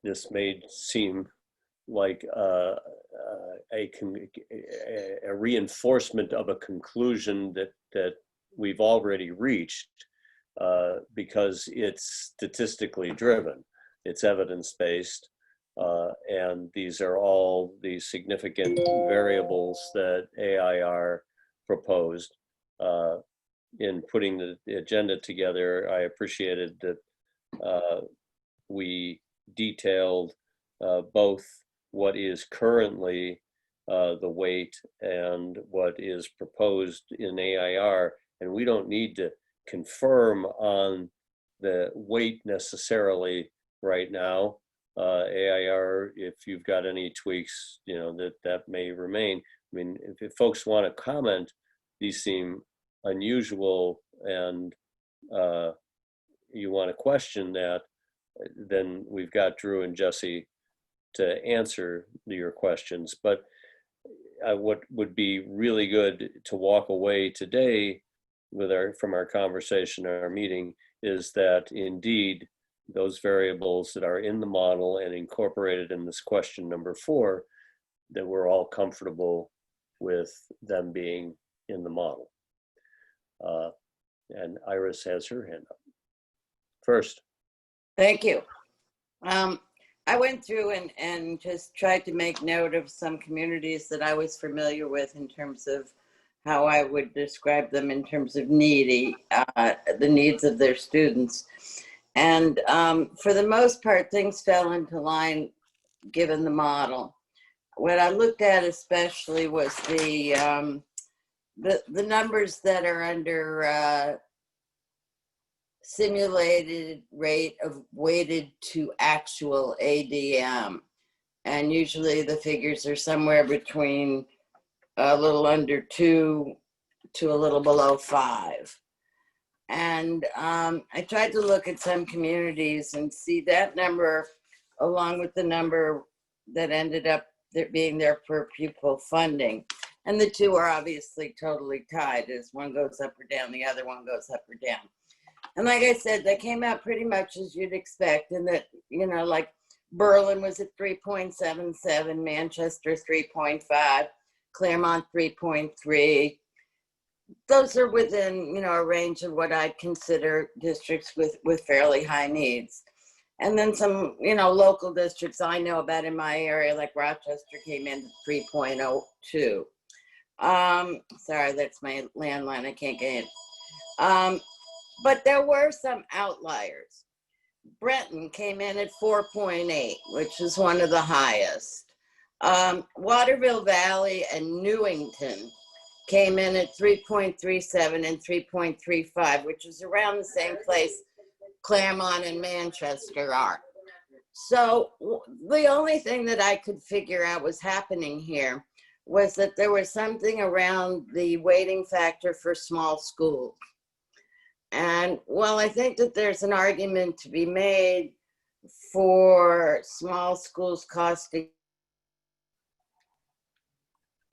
this may seem like a reinforcement of a conclusion that we've already reached, because it's statistically driven, it's evidence-based, and these are all the significant variables that AIR proposed. In putting the agenda together, I appreciated that we detailed both what is currently the weight and what is proposed in AIR, and we don't need to confirm on the weight necessarily right now. AIR, if you've got any tweaks, that may remain. I mean, if folks want to comment, these seem unusual, and you want to question that, then we've got Drew and Jesse to answer your questions. But what would be really good to walk away today from our conversation, our meeting, is that indeed those variables that are in the model and incorporated in this question number 4, that we're all comfortable with them being in the model. And Iris has her hand up first. Thank you. I went through and just tried to make note of some communities that I was familiar with in terms of how I would describe them in terms of the needs of their students. And for the most part, things fell into line given the model. What I looked at especially was the numbers that are under simulated rate of weighted to actual ADM. And usually the figures are somewhere between a little under 2 to a little below 5. And I tried to look at some communities and see that number along with the number that ended up being their per pupil funding. And the two are obviously totally tied. As one goes up or down, the other one goes up or down. And like I said, they came out pretty much as you'd expect. And that, you know, like Berlin was at 3.77, Manchester 3.5, Claremont 3.3. Those are within, you know, a range of what I'd consider districts with fairly high needs. And then some, you know, local districts I know about in my area, like Rochester, came in at 3.02. Sorry, that's my landline. I can't get in. But there were some outliers. Breton came in at 4.8, which is one of the highest. Waterville Valley and Newington came in at 3.37 and 3.35, which is around the same place Claremont and Manchester are. So the only thing that I could figure out was happening here was that there was something around the weighting factor for small schools. And while I think that there's an argument to be made for small schools costing,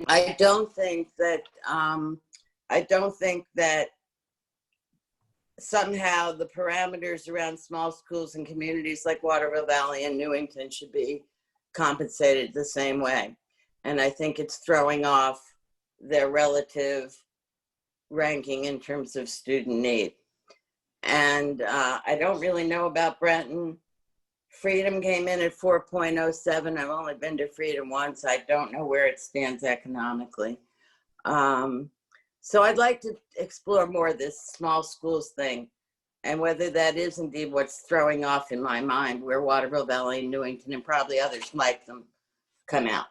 I don't think that somehow the parameters around small schools and communities like Waterville Valley and Newington should be compensated the same way. And I think it's throwing off their relative ranking in terms of student need. And I don't really know about Breton. Freedom came in at 4.07. I've only been to Freedom once. I don't know where it stands economically. So I'd like to explore more of this small schools thing and whether that is indeed what's throwing off in my mind where Waterville Valley, Newington, and probably others like them come out.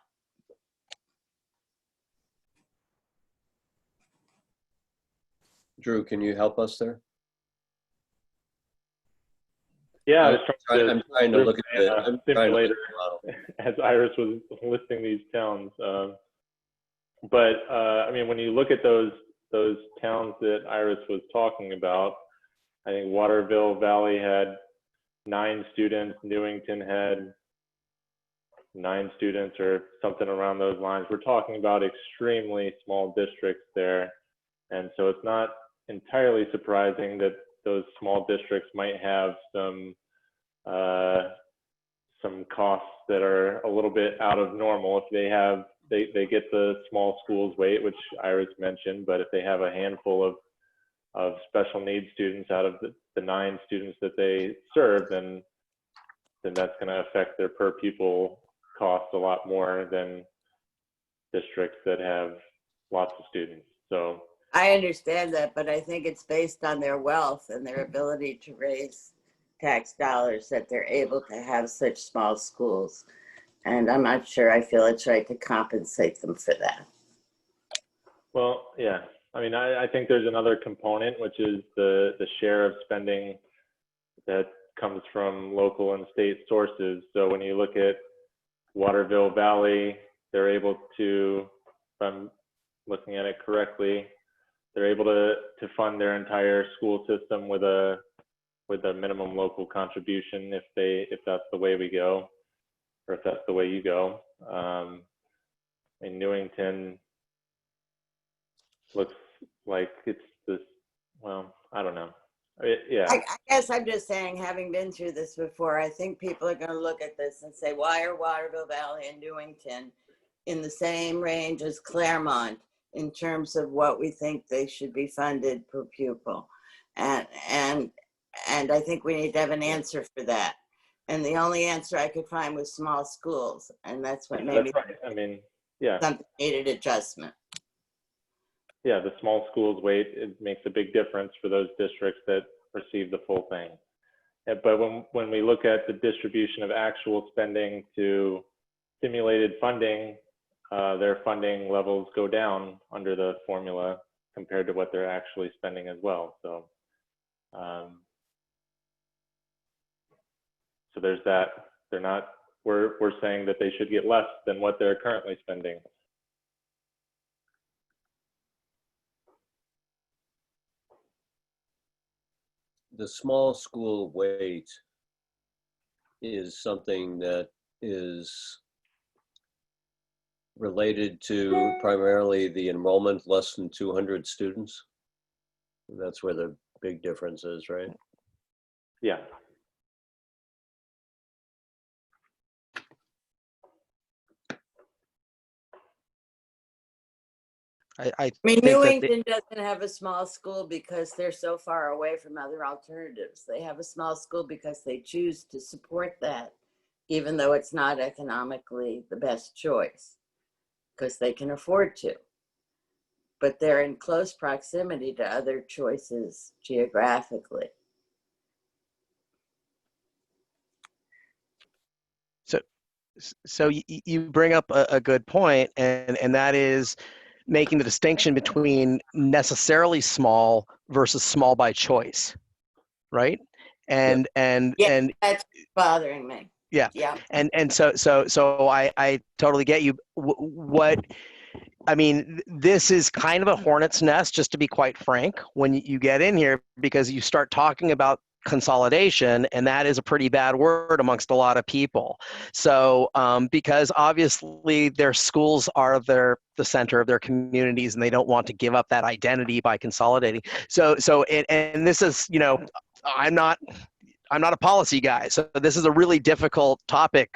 Drew, can you help us there? Yeah, I'm trying to look at the simulator as Iris was listing these towns. But I mean, when you look at those towns that Iris was talking about, I think Waterville Valley had 9 students, Newington had 9 students or something around those lines. We're talking about extremely small districts there. And so it's not entirely surprising that those small districts might have some costs that are a little bit out of normal. If they get the small schools weight, which Iris mentioned, but if they have a handful of special needs students out of the 9 students that they serve, then that's going to affect their per pupil cost a lot more than districts that have lots of students. So I understand that, but I think it's based on their wealth and their ability to raise tax dollars that they're able to have such small schools. And I'm not sure I feel it's right to compensate them for that. Well, yeah. I mean, I think there's another component, which is the share of spending that comes from local and state sources. So when you look at Waterville Valley, they're able to, if I'm looking at it correctly, they're able to fund their entire school system with a minimum local contribution if that's the way we go, or if that's the way you go. In Newington, looks like it's this. Well, I don't know. Yeah. I guess I'm just saying, having been through this before, I think people are going to look at this and say, why are Waterville Valley and Newington in the same range as Claremont in terms of what we think they should be funded per pupil? And I think we need to have an answer for that. And the only answer I could find was small schools, and that's what maybe that's right. I mean, yeah, something needed adjustment. Yeah, the small schools weight, it makes a big difference for those districts that receive the full thing. But when we look at the distribution of actual spending to simulated funding, their funding levels go down under the formula compared to what they're actually spending as well. So, so there's that. They're not. We're saying that they should get less than what they're currently spending. The small school weight is something that is related to primarily the enrollment less than 200 students. That's where the big difference is, right? Yeah. I mean, think New that England doesn't have a small school because they're so far away from other alternatives. They have a small school because they choose to support that, even though it's not economically the best choice, because they can afford to. But they're in close proximity to other choices geographically. So you bring up a good point, and that is making the distinction between necessarily small versus small by choice, right? And yeah, that's bothering me. Yeah. Yeah. And so I totally get you. What I mean, this is kind of a hornet's nest, just to be quite frank, when you get in here, because you start talking about consolidation, and that is a pretty bad word amongst a lot of people. So because obviously their schools are the center of their communities, and they don't want to give up that identity by consolidating. And this is, you know, I'm not a policy guy, so this is a really difficult topic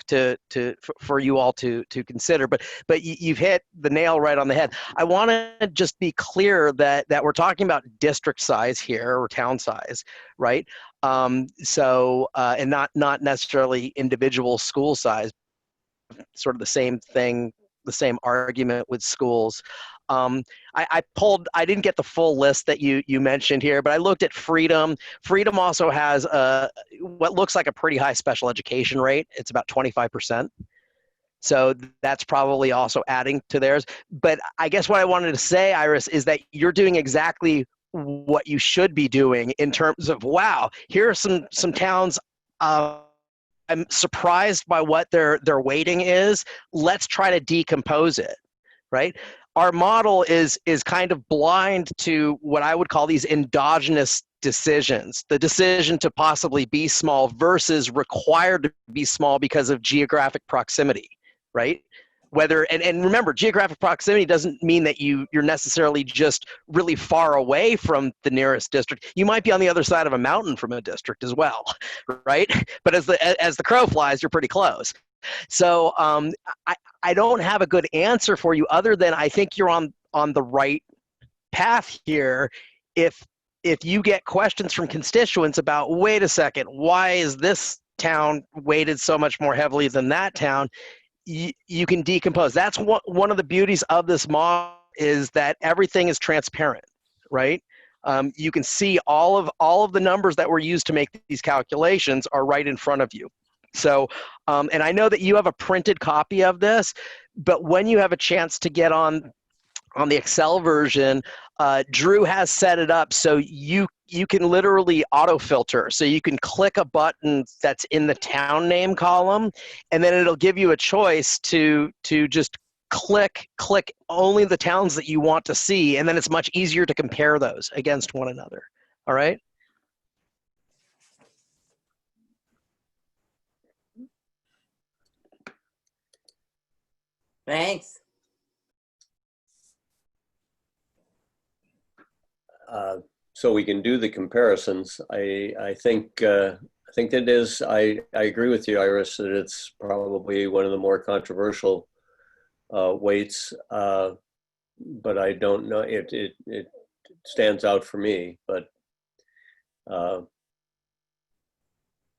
for you all to consider. But you've hit the nail right on the head. I want to just be clear that we're talking about district size here, or town size, right? And not necessarily individual school size. Sort of the same thing, the same argument with schools. I didn't get the full list that you mentioned here, but I looked at Freedom. Freedom also has what looks like a pretty high special education rate. It's about 25%. So that's probably also adding to theirs. But I guess what I wanted to say, Iris, is that you're doing exactly what you should be doing in terms of, wow, here are some towns I'm surprised by what their weighting is. Let's try to decompose it, right? Our model is kind of blind to what I would call these endogenous decisions. The decision to possibly be small versus required to be small because of geographic proximity, right? Whether and remember, geographic proximity doesn't mean that you're necessarily just really far away from the nearest district. You might be on the other side of a mountain from a district as well, right? But as the crow flies, you're pretty close. So I don't have a good answer for you, other than I think you're on the right path here. If you get questions from constituents about, wait a second, why is this town weighted so much more heavily than that town? You can decompose. That's one of the beauties of this model, is that everything is transparent, right? You can see all of the numbers that were used to make these calculations are right in front of you. So, and I know that you have a printed copy of this, but when you have a chance to get on the Excel version, Drew has set it up so you can literally auto filter. So you can click a button that's in the town name column, and then it'll give you a choice to just click only the towns that you want to see, and then it's much easier to compare those against one another. All right? Thanks. So we can do the comparisons. I think that is, I agree with you, Iris, that it's probably one of the more controversial weights, but I don't know, it stands out for me. But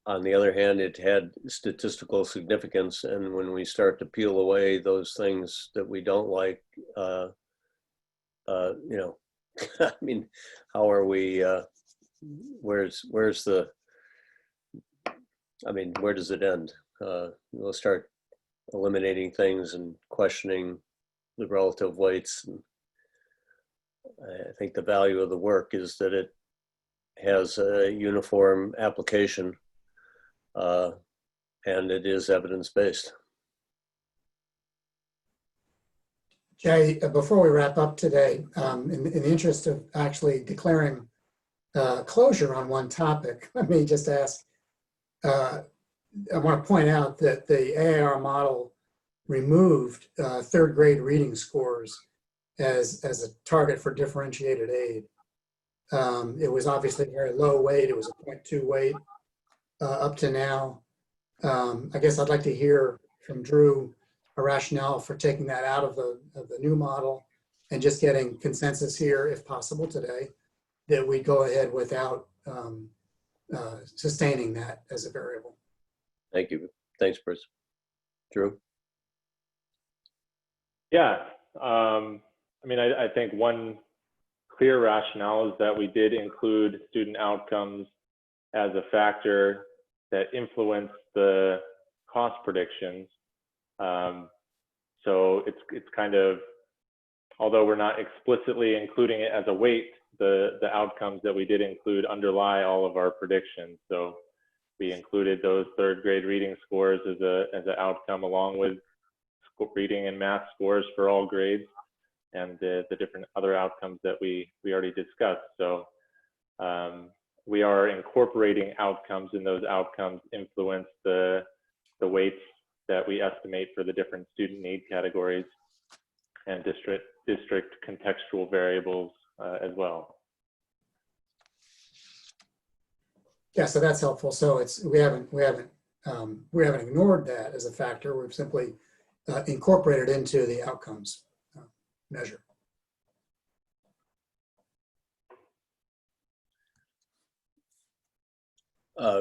on the other hand, it had statistical significance, and when we start to peel away those things that we don't like, you know, I mean, how are we? Where's the I mean, where does it end? We'll start eliminating things and questioning the relative weights. And I think the value of the work is that it has a uniform application, and it is evidence-based. Jay, before we wrap up today, in the interest of actually declaring closure on one topic, let me just ask, I want to point out that the AIR model removed third grade reading scores as a target for differentiated aid. It was obviously very low weight. It was a 0.2 weight up to now. I guess I'd like to hear from Drew a rationale for taking that out of the new model and just getting consensus here, if possible today, that we go ahead without sustaining that as a variable. Thank you. Thanks, Bruce. Drew? Yeah. I mean, I think one clear rationale is that we did include student outcomes as a factor that influenced the cost predictions. So it's kind of, although we're not explicitly including it as a weight, the outcomes that we did include underlie all of our predictions. So we included those third grade reading scores as an outcome, along with reading and math scores for all grades, and the different other outcomes that we already discussed. So we are incorporating outcomes, and those outcomes influence the weights that we estimate for the different student need categories and district contextual variables as well. Yeah, so that's helpful. So we haven't ignored that as a factor. We've simply incorporated into the outcomes measure.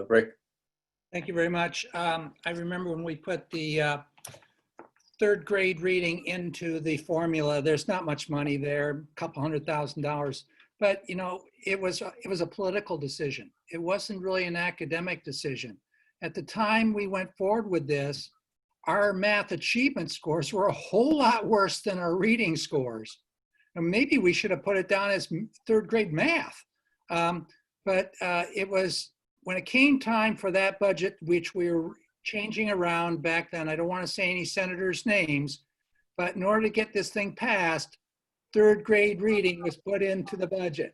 Rick? Thank you very much. I remember when we put the third grade reading into the formula, there's not much money there, a couple $100,000, but you know, it was a political decision. It wasn't really an academic decision. At the time we went forward with this, our math achievement scores were a whole lot worse than our reading scores. And maybe we should have put it down as third grade math. But it was, when it came time for that budget, which we were changing around back then, I don't want to say any senators' names, but in order to get this thing passed, third grade reading was put into the budget.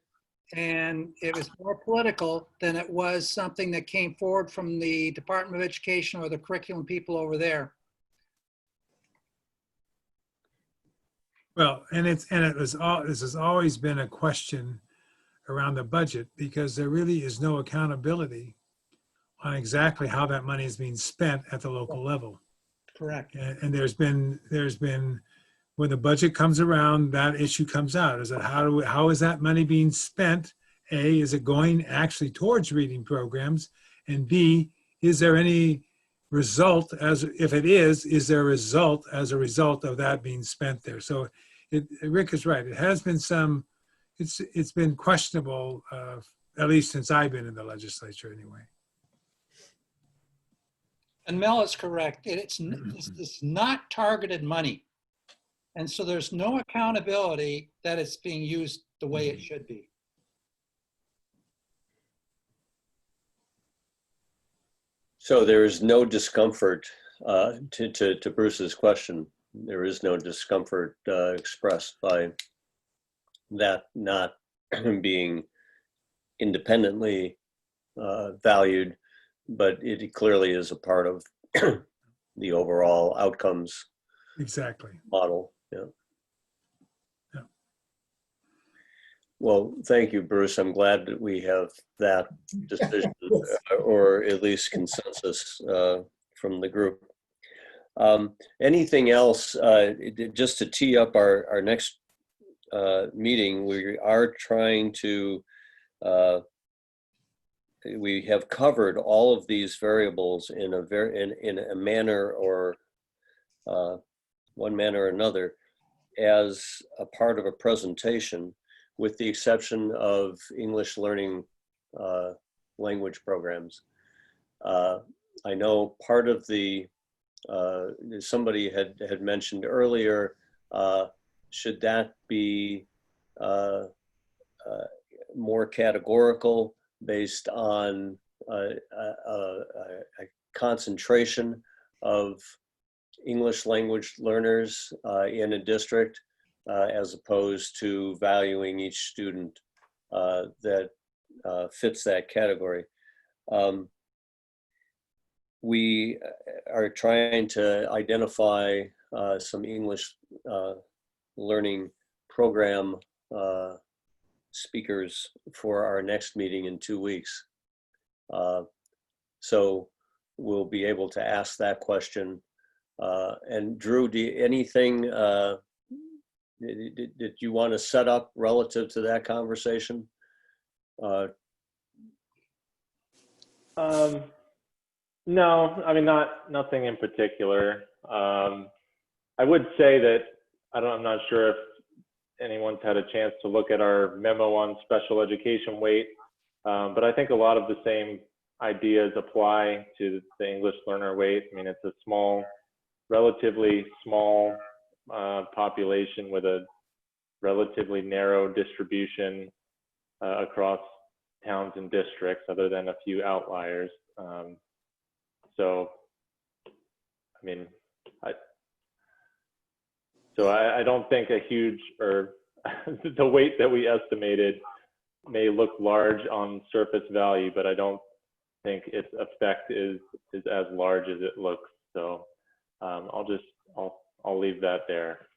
And it was more political than it was something that came forward from the Department of Education or the curriculum people over there. Well, this has always been a question around the budget, because there really is no accountability on exactly how that money is being spent at the local level. Correct. And there's been when the budget comes around, that issue comes out. Is that how is that money being spent? A, is it going actually towards reading programs? And B, is there any result, if it is there a result as a result of that being spent there? So Rick is right. It has been it's been questionable, at least since I've been in the legislature anyway. And Mel is correct. It's not targeted money. And so there's no accountability that it's being used the way it should be. So there is no discomfort, to Bruce's question, there is no discomfort expressed by that not being independently valued, but it clearly is a part of the overall outcomes model. Yeah. Yeah. Well, thank you, Bruce. I'm glad that we have that decision, or at least consensus from the group. Anything else, just to tee up our next meeting, we are trying to, we have covered all of these variables in a manner, or one manner or another, as a part of a presentation, with the exception of English learning language programs. I know part of the, somebody had mentioned earlier, should that be more categorical based on a concentration of English language learners in a district, as opposed to valuing each student that fits that category. We are trying to identify some English learning program speakers for our next meeting in 2 weeks. So we'll be able to ask that question. And Drew, anything did you want to set up relative to that conversation? No, I mean, nothing in particular. I would say that I'm not sure if anyone's had a chance to look at our memo on special education weight, but I think a lot of the same ideas apply to the English learner weight. I mean, it's a relatively small population with a relatively narrow distribution across towns and districts, other than a few outliers. So, I mean, I don't think a huge, or the weight that we estimated may look large on surface value, but I don't think its effect is as large as it looks. So I'll leave that there.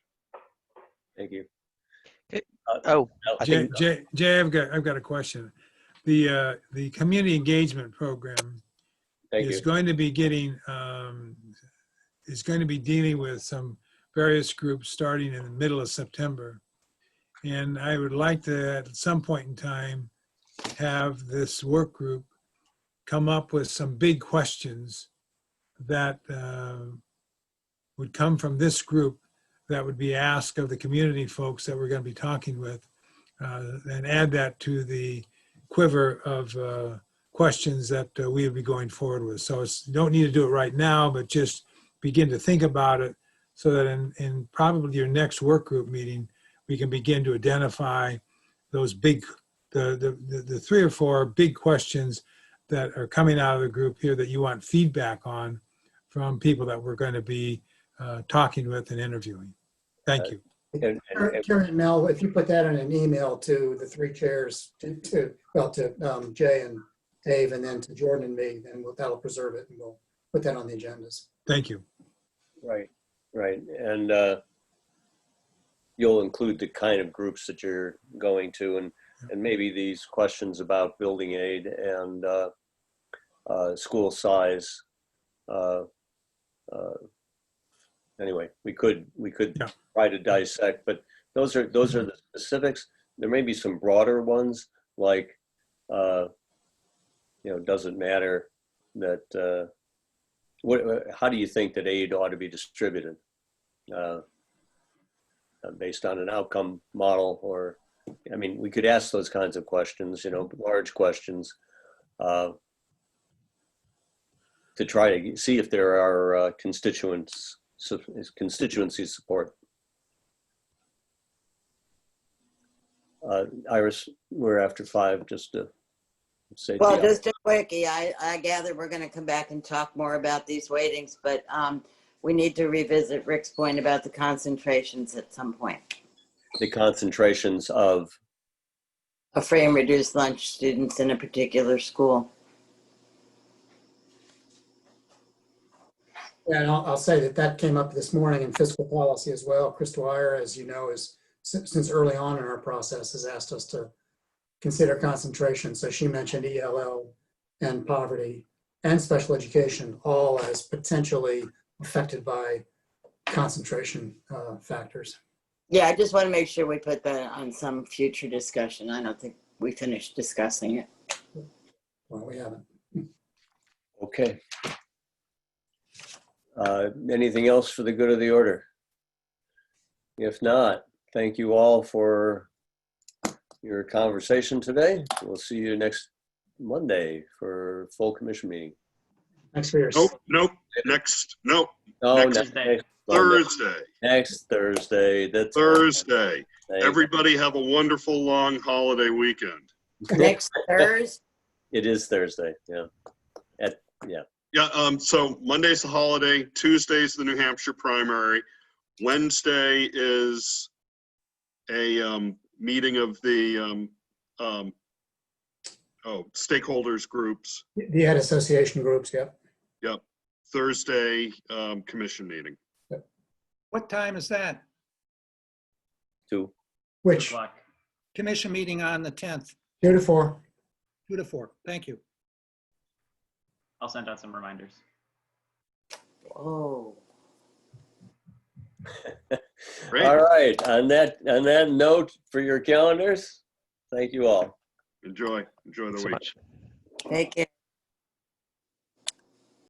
Thank you. Jay, I've got a question. The community engagement program is going to be getting is going to be dealing with some various groups starting in the middle of September, and I would like to at some point in time have this work group come up with some big questions that would come from this group that would be asked of the community folks that we're going to be talking with, and add that to the quiver of questions that we would be going forward with. So you don't need to do it right now, but just begin to think about it so that in probably your next work group meeting, we can begin to identify those big, the 3 or 4 big questions that are coming out of the group here that you want feedback on from people that we're going to be talking with and interviewing. Thank you. Terry and Mel, if you put that in an email to the 3 chairs, to Jay and Dave, and then to Jordan and me, then that'll preserve it, and we'll put that on the agendas. Thank you. Right. And you'll include the kind of groups that you're going to, and maybe these questions about building aid and school size. Anyway, we could try to dissect, but those are the specifics. There may be some broader ones, like does it matter that how do you think that aid ought to be distributed based on an outcome model? Or I mean, we could ask those kinds of questions, large questions, to try to see if there are constituency support. Iris, we're after 5, just to say. Well, just a quickie, I gather we're going to come back and talk more about these weightings, but we need to revisit Rick's point about the concentrations at some point. The concentrations of free and reduced lunch students in a particular school. Yeah, and I'll say that came up this morning in fiscal policy as well. Chris Dwyer, as you know, is since early on in our process has asked us to consider concentration. So she mentioned ELL and poverty and special education all as potentially affected by concentration factors. Yeah, I just want to make sure we put that on some future discussion. I don't think we finished discussing it. Well, we haven't. Okay. Anything else for the good of the order? If not, thank you all for your conversation today. We'll see you next Monday for full commission meeting. Thanks for your. Nope. Next No, Next next Thursday. Next Thursday. That's Thursday. Thank- Everybody have a wonderful long holiday weekend. Next Thursday. It is Thursday. Yeah. Yeah. So Monday's the holiday. Tuesday's the New Hampshire primary. Wednesday is a meeting of the stakeholders groups. The Ed Association groups, yep. Yep. Thursday commission meeting. What time is that? 2. Which? Commission meeting on the 10th, 2 to 4. 2 to 4. Thank you. I'll send out some reminders. Oh. Great. All right. On that note for your calendars, thank you all. Enjoy the Thanks so week. much. Take care.